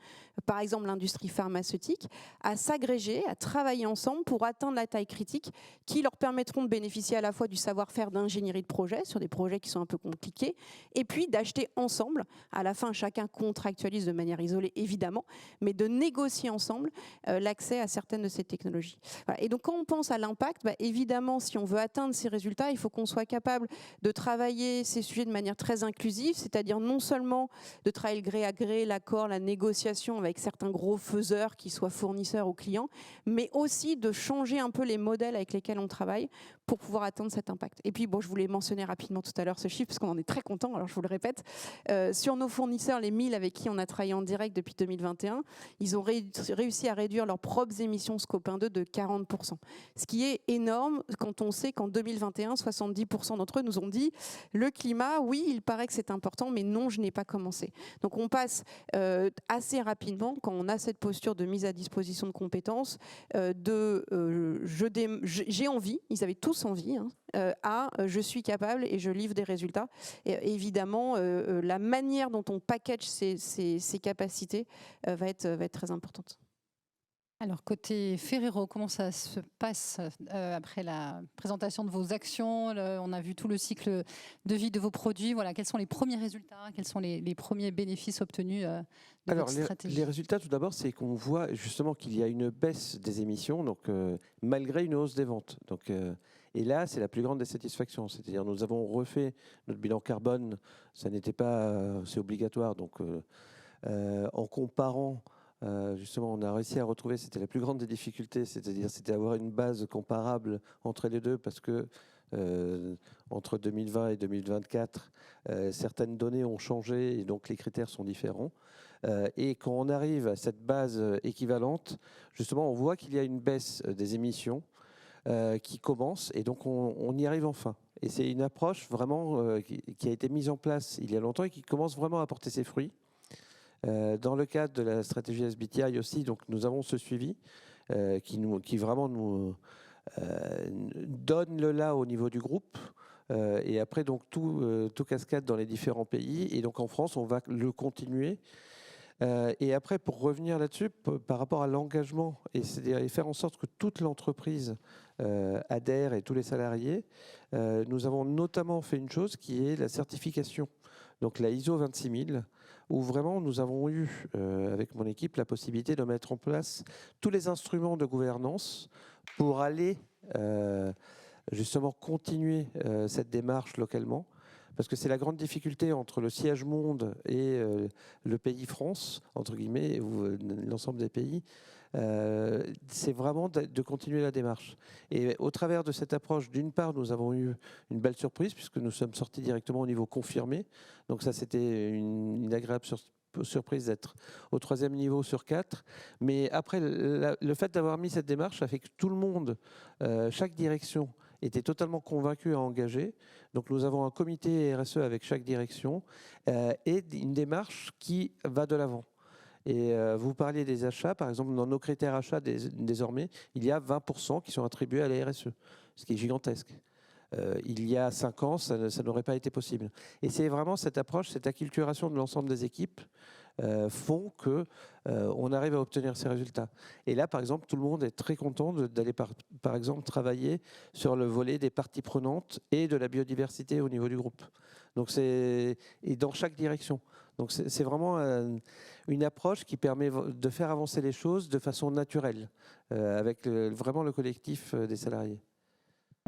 S4: par exemple l'industrie pharmaceutique, à s'agréger, à travailler ensemble pour atteindre la taille critique qui leur permettront de bénéficier à la fois du savoir-faire d'ingénierie de projet sur des projets qui sont un peu compliqués, et puis d'acheter ensemble, à la fin chacun contractualise de manière isolée évidemment, mais de négocier ensemble l'accès à certaines de ces technologies. Voilà. Et donc quand on pense à l'impact, évidemment si on veut atteindre ces résultats, il faut qu'on soit capable de travailler ces sujets de manière très inclusive, c'est-à-dire non seulement de travailler le gré à gré, l'accord, la négociation avec certains gros faiseurs qui soient fournisseurs ou clients, mais aussi de changer un peu les modèles avec lesquels on travaille pour pouvoir atteindre cet impact. Et puis, bon, je voulais mentionner rapidement tout à l'heure ce chiffre, parce qu'on en est très content, alors je vous le répète. Sur nos fournisseurs, les 1000 avec qui on a travaillé en direct depuis 2021, ils ont réussi à réduire leurs propres émissions Scope 1 2 de 40%. Ce qui est énorme quand on sait qu'en 2021, 70% d'entre eux nous ont dit le climat, oui, il paraît que c'est important, mais non, je n'ai pas commencé. Donc on passe assez rapidement, quand on a cette posture de mise à disposition de compétences, j'ai envie, ils avaient tous envie, à je suis capable et je livre des résultats. Et évidemment, la manière dont on package ces capacités va être très importante.
S2: Alors, côté Ferrero, comment ça se passe après la présentation de vos actions? On a vu tout le cycle de vie de vos produits. Voilà, quels sont les premiers résultats? Quels sont les premiers bénéfices obtenus de votre stratégie?
S6: Les résultats, tout d'abord, c'est qu'on voit justement qu'il y a une baisse des émissions, donc, malgré une hausse des ventes. Donc, et là, c'est la plus grande des satisfactions. C'est-à-dire nous avons refait notre bilan carbone. Ça n'était pas c'est obligatoire. Donc, en comparant... justement, on a réussi à retrouver, c'était la plus grande des difficultés, c'est-à-dire c'était avoir une base comparable entre les deux, parce que entre 2020 et 2024, certaines données ont changé et donc les critères sont différents. Et quand on arrive à cette base équivalente, justement, on voit qu'il y a une baisse des émissions qui commence, et donc on y arrive enfin. Et c'est une approche vraiment qui a été mise en place il y a longtemps et qui commence vraiment à porter ses fruits. Dans le cadre de la stratégie SBTI aussi, donc nous avons ce suivi qui vraiment nous donne le là au niveau du groupe. Et après, donc tout cascade dans les différents pays. Et donc en France, on va le continuer. Et après, pour revenir là-dessus, par rapport à l'engagement, et faire en sorte que toute l'entreprise adhère et tous les salariés, nous avons notamment fait une chose qui est la certification. Donc la ISO 26000, où vraiment nous avons eu, avec mon équipe, la possibilité de mettre en place tous les instruments de gouvernance pour aller justement continuer cette démarche localement. Parce que c'est la grande difficulté entre le siège monde et le pays France, entre guillemets, ou l'ensemble des pays, c'est vraiment de continuer la démarche. Et au travers de cette approche, d'une part, nous avons eu une belle surprise, puisque nous sommes sortis directement au niveau confirmé. Donc ça, c'était une agréable surprise d'être au 3e niveau sur 4. Mais après, le fait d'avoir mis cette démarche a fait que tout le monde, chaque direction, était totalement convaincu et engagé. Donc nous avons un comité RSE avec chaque direction et une démarche qui va de l'avant. Et vous parliez des achats, par exemple, dans nos critères achats, désormais, il y a 20% qui sont attribués à la RSE, ce qui est gigantesque. Il y a 5 ans, ça n'aurait pas été possible. Et c'est vraiment cette approche, cette acculturation de l'ensemble des équipes font qu'on arrive à obtenir ces résultats. Et là, par exemple, tout le monde est très content d'aller, par exemple, travailler sur le volet des parties prenantes et de la biodiversité au niveau du groupe. Donc et dans chaque direction. Donc c'est vraiment une approche qui permet de faire avancer les choses de façon naturelle, avec vraiment le collectif des salariés.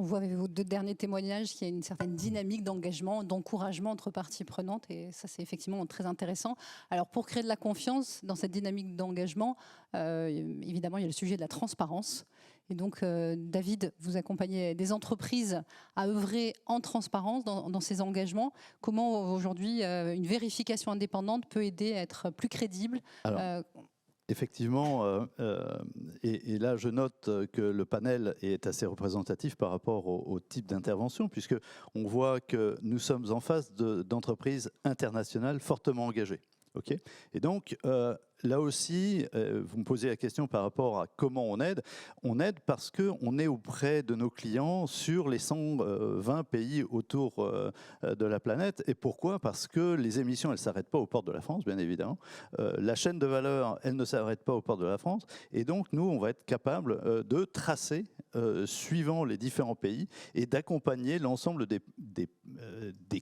S2: On voit avec vos 2 derniers témoignages qu'il y a une certaine dynamique d'engagement, d'encouragement entre parties prenantes, et ça c'est effectivement très intéressant. Alors pour créer de la confiance dans cette dynamique d'engagement, évidemment il y a le sujet de la transparence. Et donc David, vous accompagnez des entreprises à œuvrer en transparence dans ces engagements. Comment aujourd'hui une vérification indépendante peut aider à être plus crédible?
S7: Alors, effectivement, et là je note que le panel est assez représentatif par rapport au type d'intervention, puisque on voit que nous sommes en face d'entreprises internationales fortement engagées. Okay, et donc, là aussi, vous me posez la question par rapport à comment on aide. On aide parce qu'on est auprès de nos clients sur les 120 pays autour de la planète. Et pourquoi? Parce que les émissions, elles ne s'arrêtent pas aux portes de la France, bien évidemment. La chaîne de valeur, elle ne s'arrête pas aux portes de la France. Et donc, nous, on va être capable de tracer, suivant les différents pays, et d'accompagner l'ensemble des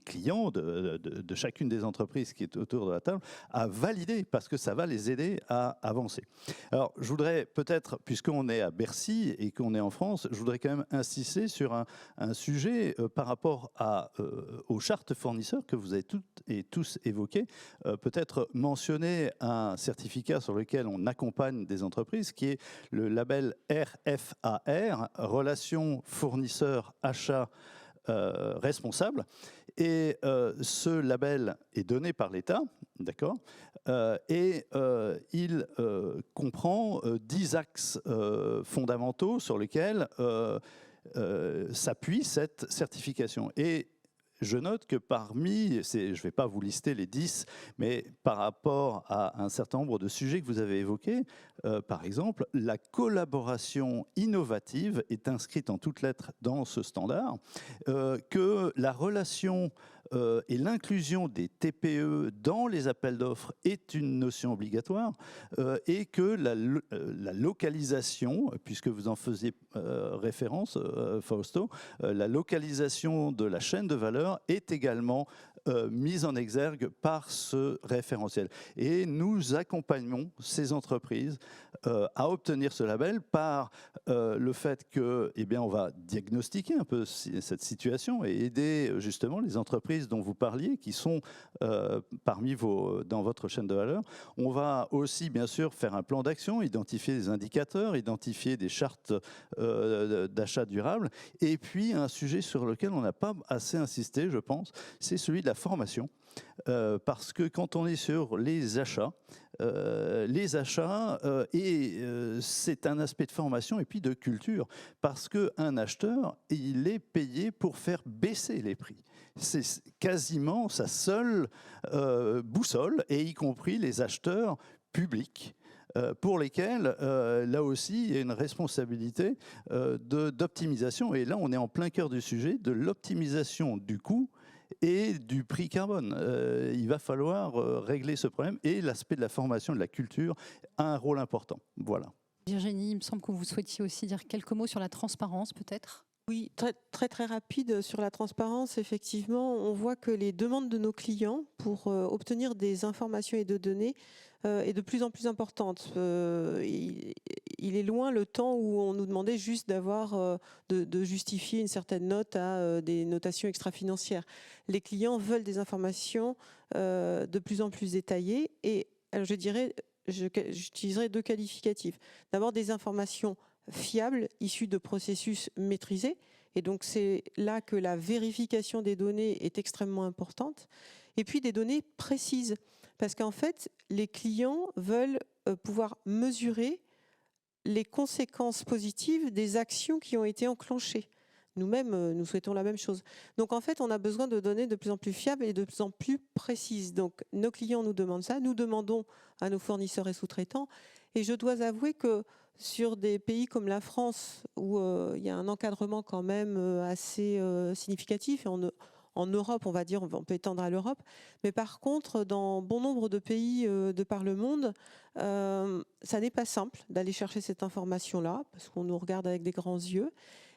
S7: clients de chacune des entreprises qui est autour de la table à valider, parce que ça va les aider à avancer. Alors, je voudrais peut-être, puisqu'on est à Bercy et qu'on est en France, je voudrais quand même insister sur un sujet par rapport aux chartes fournisseurs que vous avez toutes et tous évoquées. Peut-être mentionner un certificat sur lequel on accompagne des entreprises, qui est le label RFAR, Relations fournisseurs-achats responsable. Et ce label est donné par l'État, d'accord, et il comprend 10 axes fondamentaux sur lesquels s'appuie cette certification. Et je note que parmi, je ne vais pas vous lister les 10, mais par rapport à un certain nombre de sujets que vous avez évoqués, par exemple, la collaboration innovative est inscrite en toutes lettres dans ce standard, que la relation et l'inclusion des TPE dans les appels d'offres est une notion obligatoire, et que la localisation, puisque vous en faisiez référence, Fausto, la localisation de la chaîne de valeur est également mise en exergue par ce référentiel. Et nous accompagnons ces entreprises à obtenir ce label par le fait que, eh bien, on va diagnostiquer un peu cette situation et aider justement les entreprises dont vous parliez, qui sont dans votre chaîne de valeur. On va aussi, bien sûr, faire un plan d'action, identifier des indicateurs, identifier des chartes d'achat durable. Et puis, un sujet sur lequel on n'a pas assez insisté, je pense, c'est celui de la formation. Parce que quand on est sur les achats, c'est un aspect de formation et puis de culture, parce qu'un acheteur, il est payé pour faire baisser les prix. C'est quasiment sa seule boussole, et y compris les acheteurs publics, pour lesquels, là aussi, il y a une responsabilité d'optimisation. Et là, on est en plein cœur du sujet de l'optimisation du coût et du prix carbone. Il va falloir régler ce problème, et l'aspect de la formation et de la culture a un rôle important. Voilà.
S2: Virginie, il me semble que vous souhaitiez aussi dire quelques mots sur la transparence, peut-être.
S5: Oui, très rapide sur la transparence. Effectivement, on voit que les demandes de nos clients pour obtenir des informations et de données est de plus en plus importante. Il est loin le temps où on nous demandait juste de justifier une certaine note à des notations extra-financières. Les clients veulent des informations de plus en plus détaillées, et alors j'utiliserai 2 qualificatifs. D'abord, des informations fiables, issues de processus maîtrisés, et donc c'est là que la vérification des données est extrêmement importante. Et puis des données précises, parce qu'en fait, les clients veulent pouvoir mesurer les conséquences positives des actions qui ont été enclenchées. Nous-mêmes, nous souhaitons la même chose. Donc en fait, on a besoin de données de plus en plus fiables et de plus en plus précises. Donc nos clients nous demandent ça, nous demandons à nos fournisseurs et sous-traitants. Et je dois avouer que sur des pays comme la France, où il y a un encadrement quand même assez significatif, et en Europe, on va dire, on peut étendre à l'Europe, mais par contre, dans bon nombre de pays de par le monde, ça n'est pas simple d'aller chercher cette information-là, parce qu'on nous regarde avec des grands yeux.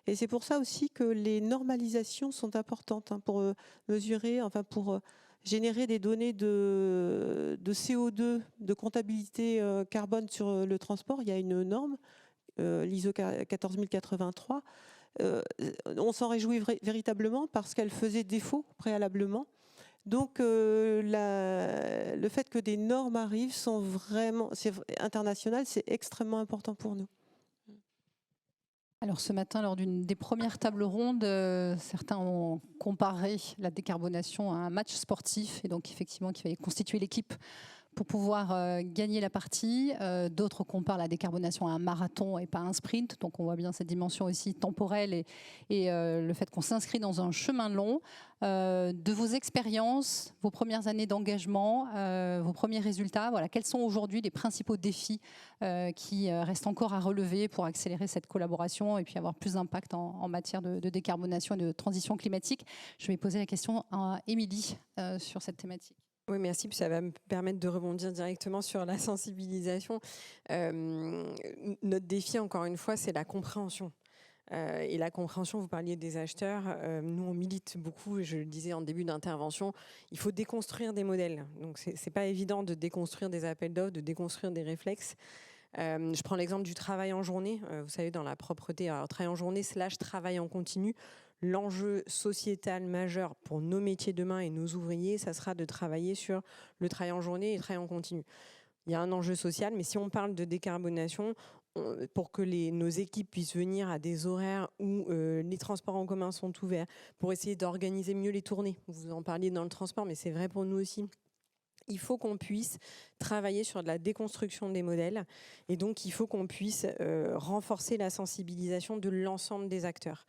S5: Et c'est pour ça aussi que les normalisations sont importantes, pour mesurer, pour générer des données de CO2, de comptabilité carbone sur le transport. Il y a une norme, l'ISO 14083, on s'en réjouit véritablement parce qu'elle faisait défaut préalablement. Donc le fait que des normes arrivent sont vraiment internationales, c'est extrêmement important pour nous.
S2: Alors ce matin, lors d'une des premières tables rondes, certains ont comparé la décarbonation à un match sportif et donc effectivement qu'il fallait constituer l'équipe pour pouvoir gagner la partie. D'autres comparent la décarbonation à un marathon et pas un sprint. Donc on voit bien cette dimension aussi temporelle et le fait qu'on s'inscrit dans un chemin long. De vos expériences, vos premières années d'engagement, vos premiers résultats, voilà, quels sont aujourd'hui les principaux défis qui restent encore à relever pour accélérer cette collaboration et puis avoir plus d'impact en matière de décarbonation et de transition climatique? Je vais poser la question à Émilie sur cette thématique.
S3: Oui, merci. Puis ça va me permettre de rebondir directement sur la sensibilisation. Notre défi, encore une fois, c'est la compréhension. Et la compréhension, vous parliez des acheteurs. Nous, on milite beaucoup, et je le disais en début d'intervention, il faut déconstruire des modèles. Donc, c'est pas évident de déconstruire des appels d'offres, de déconstruire des réflexes. Je prends l'exemple du travail en journée. Vous savez, dans la propreté, alors, travail en journée / travail en continu, l'enjeu sociétal majeur pour nos métiers demain et nos ouvriers, ça sera de travailler sur le travail en journée et le travail en continu. Il y a un enjeu social, mais si on parle de décarbonation, pour que nos équipes puissent venir à des horaires où les transports en commun sont ouverts, pour essayer d'organiser mieux les tournées. Vous en parliez dans le transport, mais c'est vrai pour nous aussi. Il faut qu'on puisse travailler sur de la déconstruction des modèles et donc il faut qu'on puisse renforcer la sensibilisation de l'ensemble des acteurs.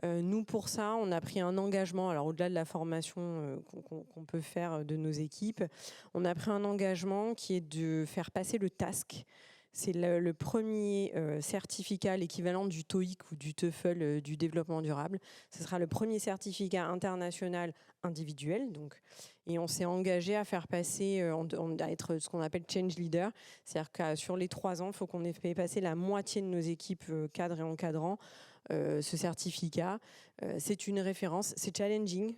S3: Nous, pour ça, on a pris un engagement, alors au-delà de la formation qu'on peut faire de nos équipes, on a pris un engagement qui est de faire passer le TASC. C'est le premier certificat, l'équivalent du TOEIC ou du TOEFL du développement durable. Ce sera le premier certificat international individuel. Donc, et on s'est engagé à faire passer, à être ce qu'on appelle change leader. C'est-à-dire que sur les 3 ans, il faut qu'on ait fait passer la moitié de nos équipes cadres et encadrants ce certificat. C'est une référence, c'est challenging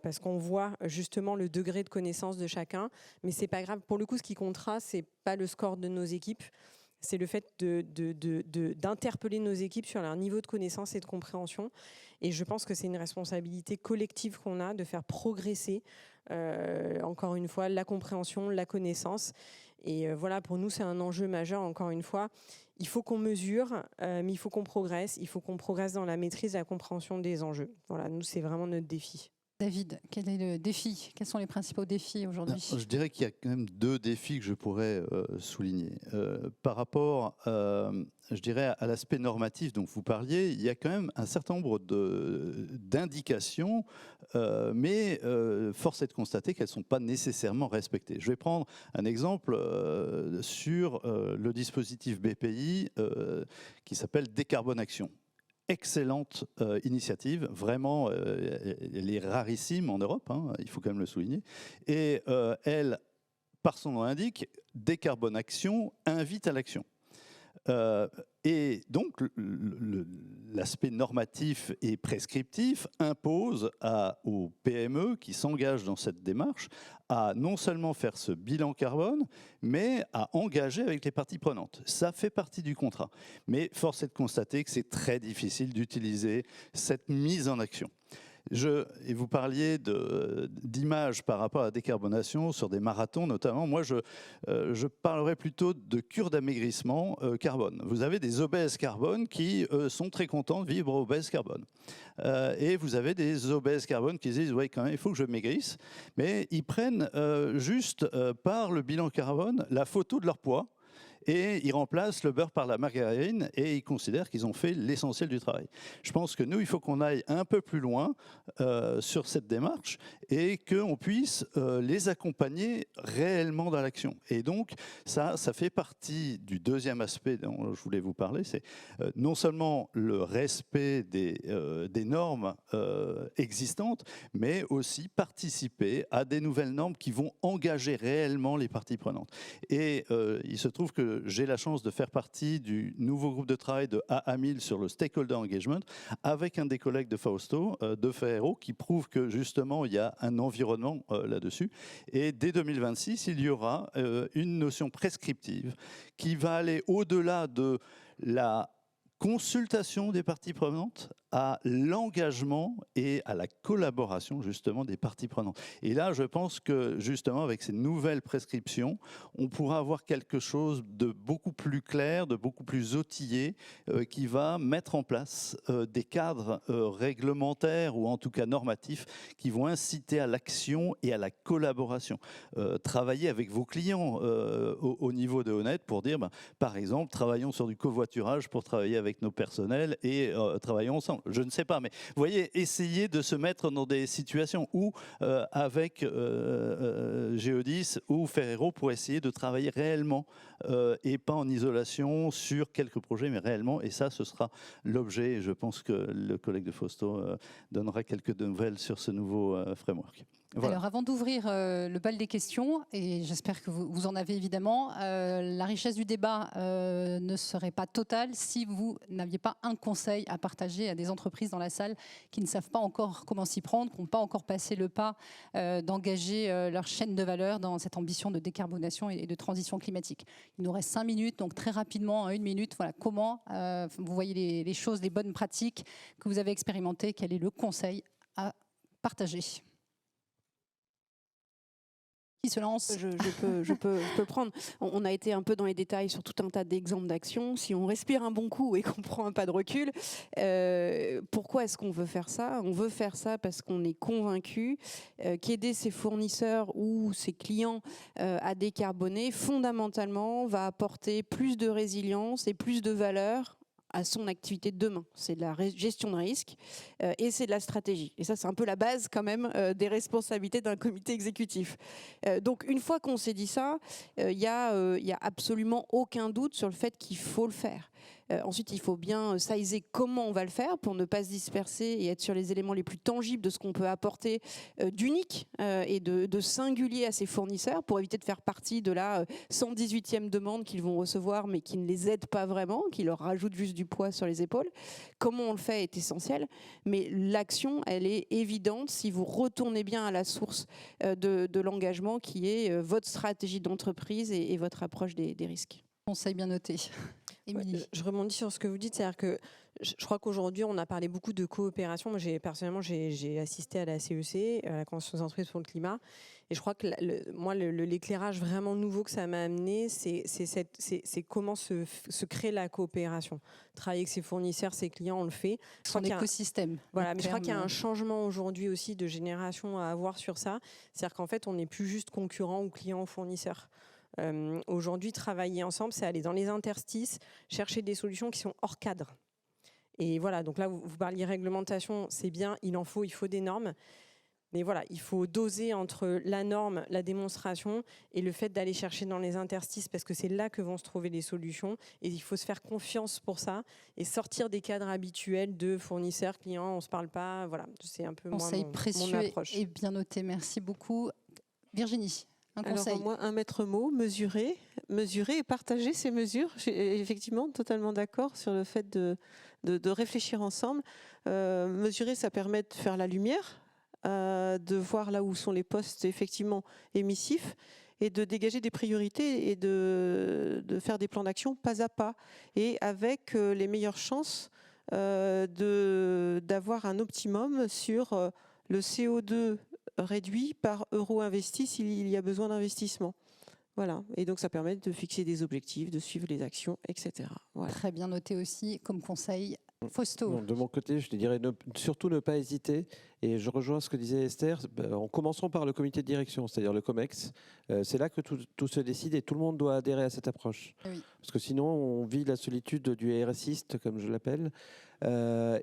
S3: parce qu'on voit justement le degré de connaissance de chacun, mais c'est pas grave. Pour le coup, ce qui comptera, c'est pas le score de nos équipes, c'est le fait d'interpeller nos équipes sur leur niveau de connaissance et de compréhension. Et je pense que c'est une responsabilité collective qu'on a de faire progresser, encore une fois, la compréhension, la connaissance. Et voilà, pour nous, c'est un enjeu majeur, encore une fois. Il faut qu'on mesure, mais il faut qu'on progresse. Il faut qu'on progresse dans la maîtrise et la compréhension des enjeux. Voilà, nous, c'est vraiment notre défi.
S2: David, quel est le défi? Quels sont les principaux défis aujourd'hui?
S7: Je dirais qu'il y a quand même 2 défis que je pourrais souligner. Par rapport, je dirais, à l'aspect normatif dont vous parliez, il y a quand même un certain nombre d'indications, mais force est de constater qu'elles ne sont pas nécessairement respectées. Je vais prendre un exemple sur le dispositif BPI qui s'appelle Décarbone Action. Excellente initiative, vraiment, elle est rarissime en Europe, hein, il faut quand même le souligner. Et elle, par son nom l'indique, Décarbone Action invite à l'action. Et donc, l'aspect normatif et prescriptif impose aux PME qui s'engagent dans cette démarche à non seulement faire ce bilan carbone, mais à engager avec les parties prenantes. Ça fait partie du contrat. Mais force est de constater que c'est très difficile d'utiliser cette mise en action. Et vous parliez d'images par rapport à la décarbonation sur des marathons notamment. Moi, je parlerais plutôt de cure d'amaigrissement carbone. Vous avez des obèses carbone qui sont très contents de vivre obèses carbone. Et vous avez des obèses carbone qui disent « ouais, quand même, il faut que je maigrisse ». Mais ils prennent juste par le bilan carbone la photo de leur poids. Et ils remplacent le beurre par la margarine et ils considèrent qu'ils ont fait l'essentiel du travail. Je pense que nous, il faut qu'on aille un peu plus loin sur cette démarche et qu'on puisse les accompagner réellement dans l'action. Et donc, ça fait partie du deuxième aspect dont je voulais vous parler, c'est non seulement le respect des normes existantes, mais aussi participer à des nouvelles normes qui vont engager réellement les parties prenantes. Et il se trouve que j'ai la chance de faire partie du nouveau groupe de travail de AA1000 sur le stakeholder engagement avec un des collègues de Fausto, de Ferrero, qui prouve que justement il y a un environnement là-dessus. Et dès 2026, il y aura une notion prescriptive qui va aller au-delà de la consultation des parties prenantes, à l'engagement et à la collaboration justement des parties prenantes. Et là, je pense que justement avec ces nouvelles prescriptions, on pourra avoir quelque chose de beaucoup plus clair, de beaucoup plus outillé, qui va mettre en place des cadres réglementaires ou en tout cas normatifs qui vont inciter à l'action et à la collaboration. Travailler avec vos clients au niveau de Honnête pour dire, par exemple, travaillons sur du covoiturage pour travailler avec nos personnels et travaillons ensemble. Je ne sais pas, mais vous voyez, essayez de se mettre dans des situations où, avec Geodis ou Ferrero, pour essayer de travailler réellement et pas en isolation sur quelques projets, mais réellement. Et ça, ce sera l'objet. Et je pense que le collègue de Fausto donnera quelques nouvelles sur ce nouveau framework. Voilà.
S2: Alors, avant d'ouvrir le bal des questions, et j'espère que vous en avez évidemment, la richesse du débat ne serait pas totale si vous n'aviez pas un conseil à partager à des entreprises dans la salle qui ne savent pas encore comment s'y prendre, qui n'ont pas encore passé le pas d'engager leur chaîne de valeur dans cette ambition de décarbonation et de transition climatique. Il nous reste 5 minutes, donc très rapidement, en 1 minute, voilà, comment vous voyez les choses, les bonnes pratiques que vous avez expérimentées, quel est le conseil à partager ? Qui se lance ?
S4: Je peux le prendre. On a été un peu dans les détails sur tout un tas d'exemples d'actions. Si on respire un bon coup et qu'on prend un pas de recul, pourquoi est-ce qu'on veut faire ça ? On veut faire ça parce qu'on est convaincu qu'aider ses fournisseurs ou ses clients à décarboner, fondamentalement, va apporter plus de résilience et plus de valeur à son activité de demain. C'est de la gestion de risque et c'est de la stratégie. Et ça, c'est un peu la base quand même des responsabilités d'un comité exécutif. Donc, une fois qu'on s'est dit ça, il y a absolument aucun doute sur le fait qu'il faut le faire. Ensuite, il faut bien sizer comment on va le faire pour ne pas se disperser et être sur les éléments les plus tangibles de ce qu'on peut apporter d'unique et de singulier à ses fournisseurs pour éviter de faire partie de la 118e demande qu'ils vont recevoir mais qui ne les aide pas vraiment, qui leur rajoute juste du poids sur les épaules. Comment on le fait est essentiel, mais l'action, elle est évidente si vous retournez bien à la source de l'engagement qui est votre stratégie d'entreprise et votre approche des risques.
S2: Conseil bien noté. Émilie.
S3: Je rebondis sur ce que vous dites, c'est-à-dire que je crois qu'aujourd'hui, on a parlé beaucoup de coopération. Moi, personnellement, j'ai assisté à la CEC, à la Convention des entreprises pour le climat, et je crois que l'éclairage vraiment nouveau que ça m'a amené, c'est comment se crée la coopération. Travailler avec ses fournisseurs, ses clients, on le fait.
S2: Son écosystème.
S3: Voilà, mais je crois qu'il y a un changement aujourd'hui aussi de génération à avoir sur ça. C'est-à-dire qu'en fait, on n'est plus juste concurrent ou client ou fournisseur. Aujourd'hui, travailler ensemble, c'est aller dans les interstices, chercher des solutions qui sont hors cadre. Et voilà, donc là, vous parliez réglementation, c'est bien, il faut des normes. Mais voilà, il faut doser entre la norme, la démonstration et le fait d'aller chercher dans les interstices parce que c'est là que vont se trouver les solutions. Et il faut se faire confiance pour ça et sortir des cadres habituels de fournisseurs, clients, on ne se parle pas. Voilà, c'est un peu mon approche.
S2: Et bien noté, merci beaucoup. Virginie. Un conseil.
S5: Alors, moi, un maître mot, mesurer et partager ces mesures. Je suis effectivement totalement d'accord sur le fait de réfléchir ensemble. Mesurer, ça permet de faire la lumière, de voir là où sont les postes effectivement émissifs et de dégager des priorités et de faire des plans d'action pas à pas et avec les meilleures chances d'avoir un optimum sur le CO2 réduit par euro investi s'il y a besoin d'investissement. Voilà. Et donc, ça permet de fixer des objectifs, de suivre les actions, etc. Voilà.
S2: Très bien noté aussi comme conseil. Fausto.
S6: Non, de mon côté, je te dirais surtout ne pas hésiter. Et je rejoins ce que disait Esther, en commençant par le comité de direction, c'est-à-dire le COMEX. C'est là que tout se décide et tout le monde doit adhérer à cette approche.
S2: Oui.
S6: Parce que sinon, on vit la solitude du RSiste, comme je l'appelle.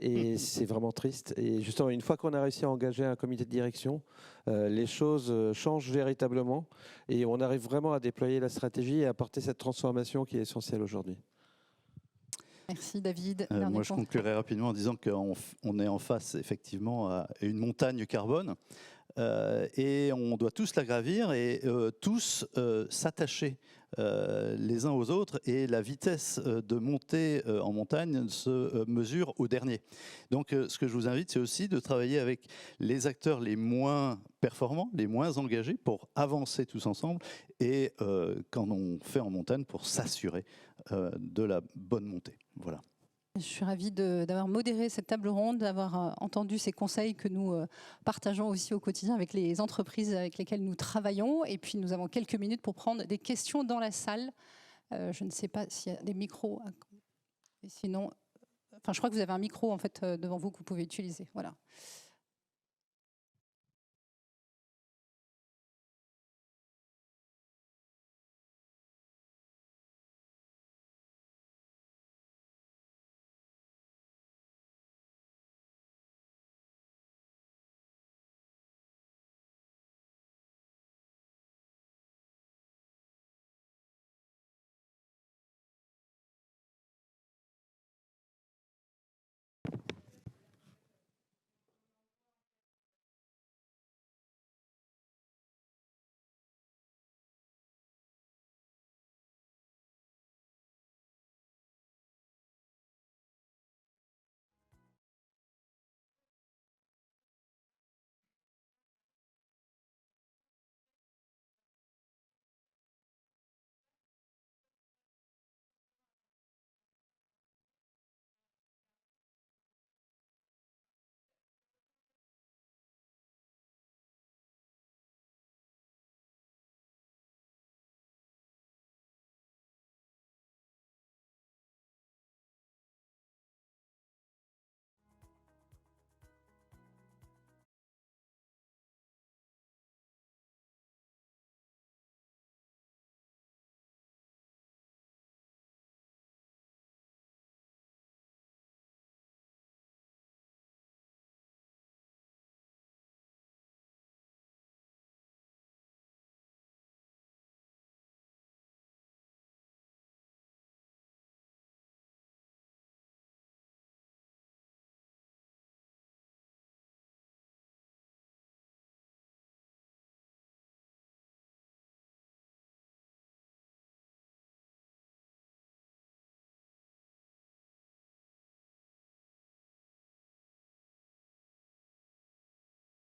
S6: Et c'est vraiment triste. Et justement, une fois qu'on a réussi à engager un comité de direction, les choses changent véritablement. Et on arrive vraiment à déployer la stratégie et à apporter cette transformation qui est essentielle aujourd'hui.
S2: Merci David.
S7: Moi, je conclurai rapidement en disant qu'on est en face effectivement à une montagne carbone et on doit tous la gravir et tous s'attacher les uns aux autres et la vitesse de montée en montagne se mesure au dernier. Donc ce que je vous invite, c'est aussi de travailler avec les acteurs les moins performants, les moins engagés pour avancer tous ensemble et quand on fait en montagne pour s'assurer de la bonne montée. Voilà.
S2: Je suis ravie d'avoir modéré cette table ronde, d'avoir entendu ces conseils que nous partageons aussi au quotidien avec les entreprises avec lesquelles nous travaillons. Et puis nous avons quelques minutes pour prendre des questions dans la salle. Je ne sais pas s'il y a des micros. Et sinon, enfin, je crois que vous avez un micro en fait devant vous que vous pouvez utiliser. Voilà.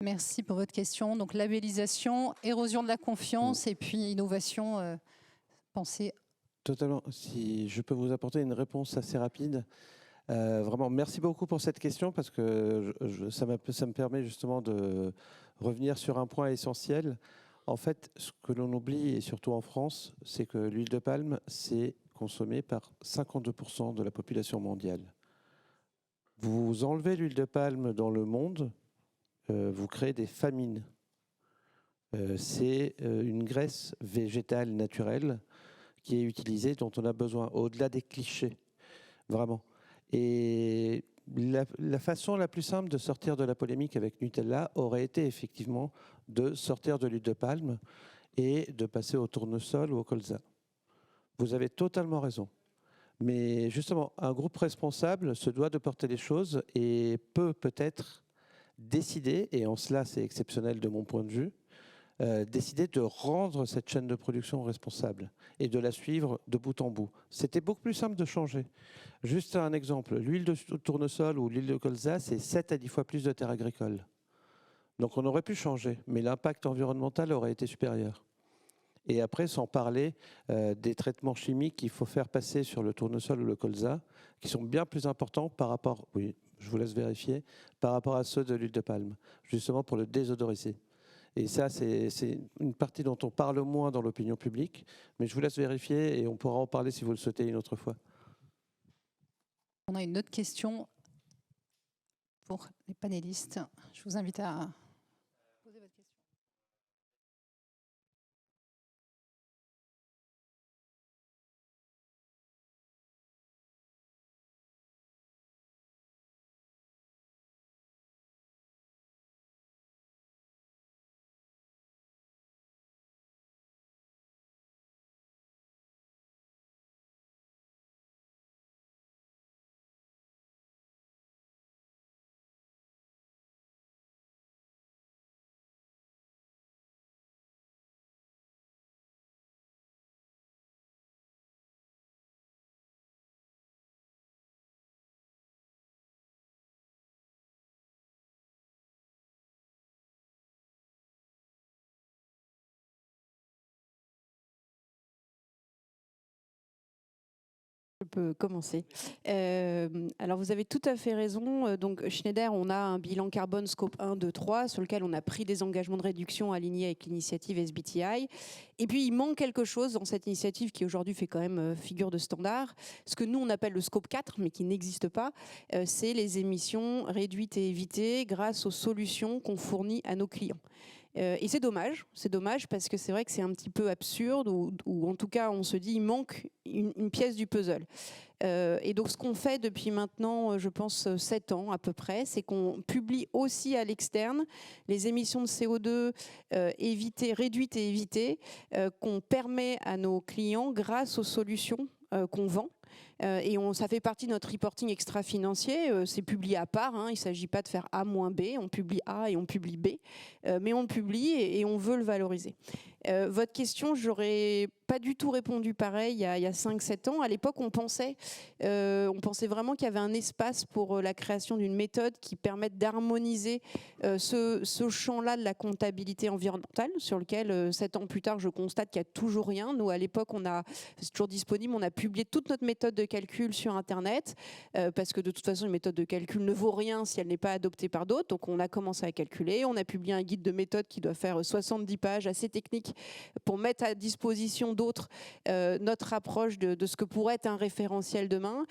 S2: Merci pour votre question. Donc labellisation, érosion de la confiance et puis innovation, pensée.
S6: Totalement. Si je peux vous apporter une réponse assez rapide. Vraiment, merci beaucoup pour cette question parce que ça me permet justement de revenir sur un point essentiel. En fait, ce que l'on oublie, et surtout en France, c'est que l'huile de palme, c'est consommé par 52% de la population mondiale. Vous enlevez l'huile de palme dans le monde, vous créez des famines. C'est une graisse végétale naturelle qui est utilisée, dont on a besoin, au-delà des clichés, vraiment. Et la façon la plus simple de sortir de la polémique avec Nutella aurait été effectivement de sortir de l'huile de palme et de passer au tournesol ou au colza. Vous avez totalement raison. Mais justement, un groupe responsable se doit de porter les choses et peut peut-être décider, et en cela c'est exceptionnel de mon point de vue, décider de rendre cette chaîne de production responsable et de la suivre de bout en bout. C'était beaucoup plus simple de changer. Juste un exemple, l'huile de tournesol ou l'huile de colza, c'est 7 à 10 fois plus de terres agricoles. Donc on aurait pu changer, mais l'impact environnemental aurait été supérieur. Et après, sans parler des traitements chimiques qu'il faut faire passer sur le tournesol ou le colza, qui sont bien plus importants par rapport, oui, je vous laisse vérifier, par rapport à ceux de l'huile de palme, justement pour le désodoriser. Et ça, c'est une partie dont on parle moins dans l'opinion publique, mais je vous laisse vérifier et on pourra en parler si vous le souhaitez une autre fois.
S2: On a une autre question pour les panélistes. Je vous invite à
S4: peux commencer. Alors vous avez tout à fait raison. Donc Schneider, on a un bilan carbone scope 1, 2, 3 sur lequel on a pris des engagements de réduction alignés avec l'initiative SBTI. Et puis il manque quelque chose dans cette initiative qui aujourd'hui fait quand même figure de standard. Ce que nous on appelle le scope 4 mais qui n'existe pas, c'est les émissions réduites et évitées grâce aux solutions qu'on fournit à nos clients. Et c'est dommage parce que c'est vrai que c'est un petit peu absurde ou en tout cas on se dit il manque une pièce du puzzle. Et donc ce qu'on fait depuis maintenant, je pense 7 ans à peu près, c'est qu'on publie aussi à l'externe les émissions de CO2 réduites et évitées qu'on permet à nos clients grâce aux solutions qu'on vend. Et ça fait partie de notre reporting extra-financier, c'est publié à part, hein, il ne s'agit pas de faire A moins B, on publie A et on publie B, mais on le publie et on veut le valoriser. Votre question, j'aurais pas du tout répondu pareil il y a 5-7 ans. À l'époque, on pensait vraiment qu'il y avait un espace pour la création d'une méthode qui permette d'harmoniser ce champ-là de la comptabilité environnementale, sur lequel, 7 ans plus tard, je constate qu'il n'y a toujours rien. Nous, à l'époque, c'est toujours disponible, on a publié toute notre méthode de calcul sur Internet, parce que de toute façon, une méthode de calcul ne vaut rien si elle n'est pas adoptée par d'autres. Donc, on a commencé à calculer. On a publié un guide de méthode qui doit faire 70 pages, assez technique, pour mettre à disposition d'autres notre approche de ce que pourrait être un référentiel demain.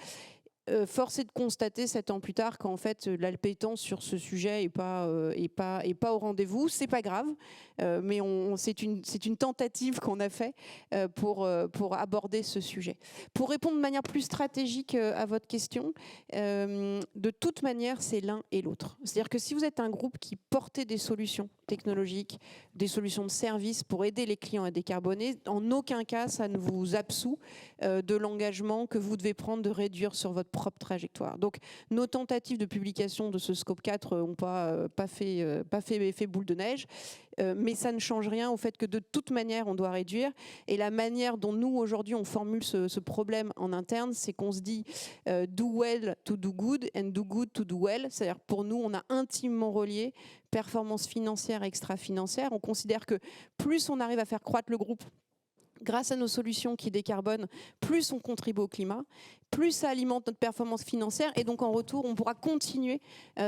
S4: Force est de constater 7 ans plus tard qu'en fait l'appétence sur ce sujet est pas au rendez-vous. C'est pas grave, mais c'est une tentative qu'on a fait pour aborder ce sujet. Pour répondre de manière plus stratégique à votre question, de toute manière c'est l'un et l'autre. C'est-à-dire que si vous êtes un groupe qui portait des solutions technologiques, des solutions de services pour aider les clients à décarboner, en aucun cas ça ne vous absout de l'engagement que vous devez prendre de réduire sur votre propre trajectoire. Donc nos tentatives de publication de ce scope 4 n'ont pas fait effet boule de neige, mais ça ne change rien au fait que de toute manière on doit réduire. Et la manière dont nous aujourd'hui on formule ce problème en interne, c'est qu'on se dit do well to do good and do good to do well. C'est-à-dire pour nous on a intimement relié performance financière et extra-financière. On considère que plus on arrive à faire croître le groupe grâce à nos solutions qui décarbonent, plus on contribue au climat, plus ça alimente notre performance financière et donc en retour, on pourra continuer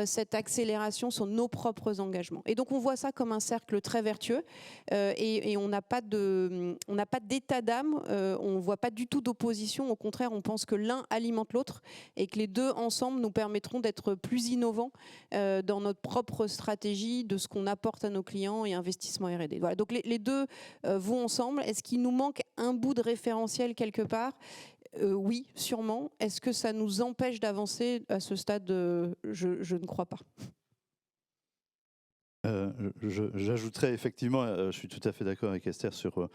S4: cette accélération sur nos propres engagements. Et donc on voit ça comme un cercle très vertueux et on n'a pas d'état d'âme, on ne voit pas du tout d'opposition. Au contraire, on pense que l'un alimente l'autre et que les deux ensemble nous permettront d'être plus innovants dans notre propre stratégie de ce qu'on apporte à nos clients et investissement R&D. Voilà, donc les deux vont ensemble. Est-ce qu'il nous manque un bout de référentiel quelque part ? Oui, sûrement. Est-ce que ça nous empêche d'avancer à ce stade ? Je ne crois pas.
S7: J'ajouterais effectivement, je suis tout à fait d'accord avec Esther sur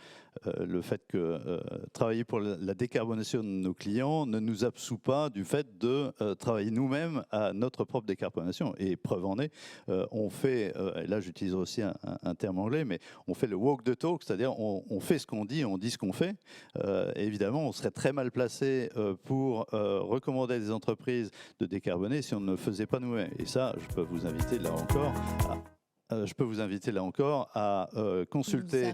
S7: le fait que travailler pour la décarbonisation de nos clients ne nous absout pas du fait de travailler nous-mêmes à notre propre décarbonation. Et preuve en est, on fait, et là j'utilise aussi un terme anglais, mais on fait le walk the talk, c'est-à-dire on fait ce qu'on dit, on dit ce qu'on fait. Évidemment, on serait très mal placé pour recommander à des entreprises de décarboner si on ne le faisait pas nous-mêmes. Et ça, je peux vous inviter là encore à consulter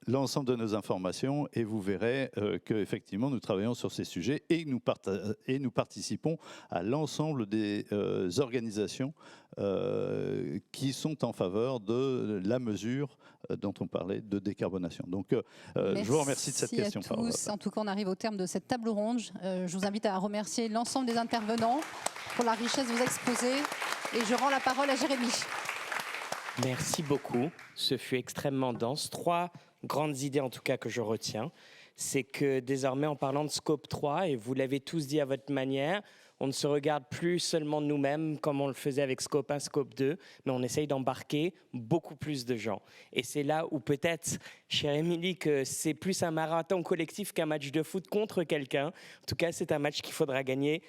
S7: l'ensemble de nos informations et vous verrez qu'effectivement nous travaillons sur ces sujets et nous participons à l'ensemble des organisations qui sont en faveur de la mesure dont on parlait de décarbonation. Donc je vous remercie de cette question.
S2: Merci à tous. En tout cas, on arrive au terme de cette table ronde. Je vous invite à remercier l'ensemble des intervenants pour la richesse de vos exposés et je rends la parole à Jérémy.
S1: Merci beaucoup. Ce fut extrêmement dense. 3 grandes idées en tout cas que je retiens. C'est que désormais en parlant de Scope 3, et vous l'avez tous dit à votre manière, on ne se regarde plus seulement nous-mêmes comme on le faisait avec Scope 1, Scope 2, mais on essaye d'embarquer beaucoup plus de gens. Et c'est là où peut-être, chère Émilie, que c'est plus un marathon collectif qu'un match de foot contre quelqu'un. En tout cas, c'est un match qu'il faudra gagner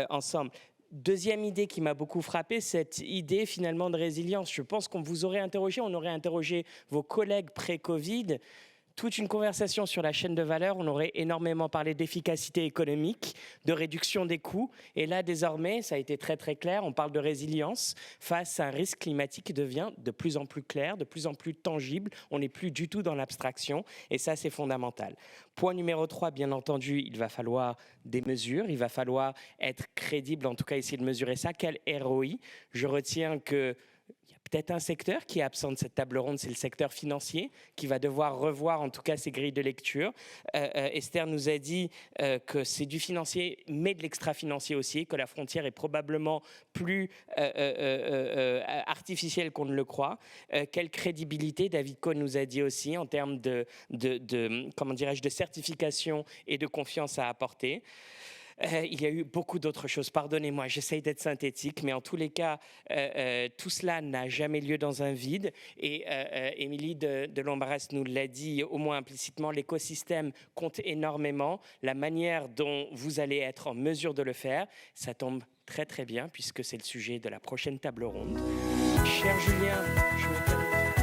S1: ensemble. Deuxième idée qui m'a beaucoup frappé, cette idée finalement de résilience. Je pense qu'on vous aurait interrogé, on aurait interrogé vos collègues pré-Covid. toute une conversation sur la chaîne de valeur, on aurait énormément parlé d'efficacité économique, de réduction des coûts. Et là, désormais, ça a été très très clair, on parle de résilience face à un risque climatique qui devient de plus en plus clair, de plus en plus tangible. On n'est plus du tout dans l'abstraction et ça, c'est fondamental. Point numéro 3, bien entendu, il va falloir des mesures, il va falloir être crédible, en tout cas essayer de mesurer ça. Quel ROI? Je retiens que peut-être un secteur qui est absent de cette table ronde, c'est le secteur financier, qui va devoir revoir en tout cas ses grilles de lecture. Esther nous a dit que c'est du financier, mais de l'extra-financier aussi, que la frontière est probablement plus artificielle qu'on ne le croit. Quelle crédibilité, David Cohn nous a dit aussi, en termes comment dirais-je, de certification et de confiance à apporter. Il y a eu beaucoup d'autres choses, pardonnez-moi, j'essaye d'être synthétique, mais en tous les cas, tout cela n'a jamais lieu dans un vide. Et Émilie de Lombarès nous l'a dit, au moins implicitement, l'écosystème compte énormément. La manière dont vous allez être en mesure de le faire, ça tombe très très bien, puisque c'est le sujet de la prochaine table ronde. Cher Julien, je me permets...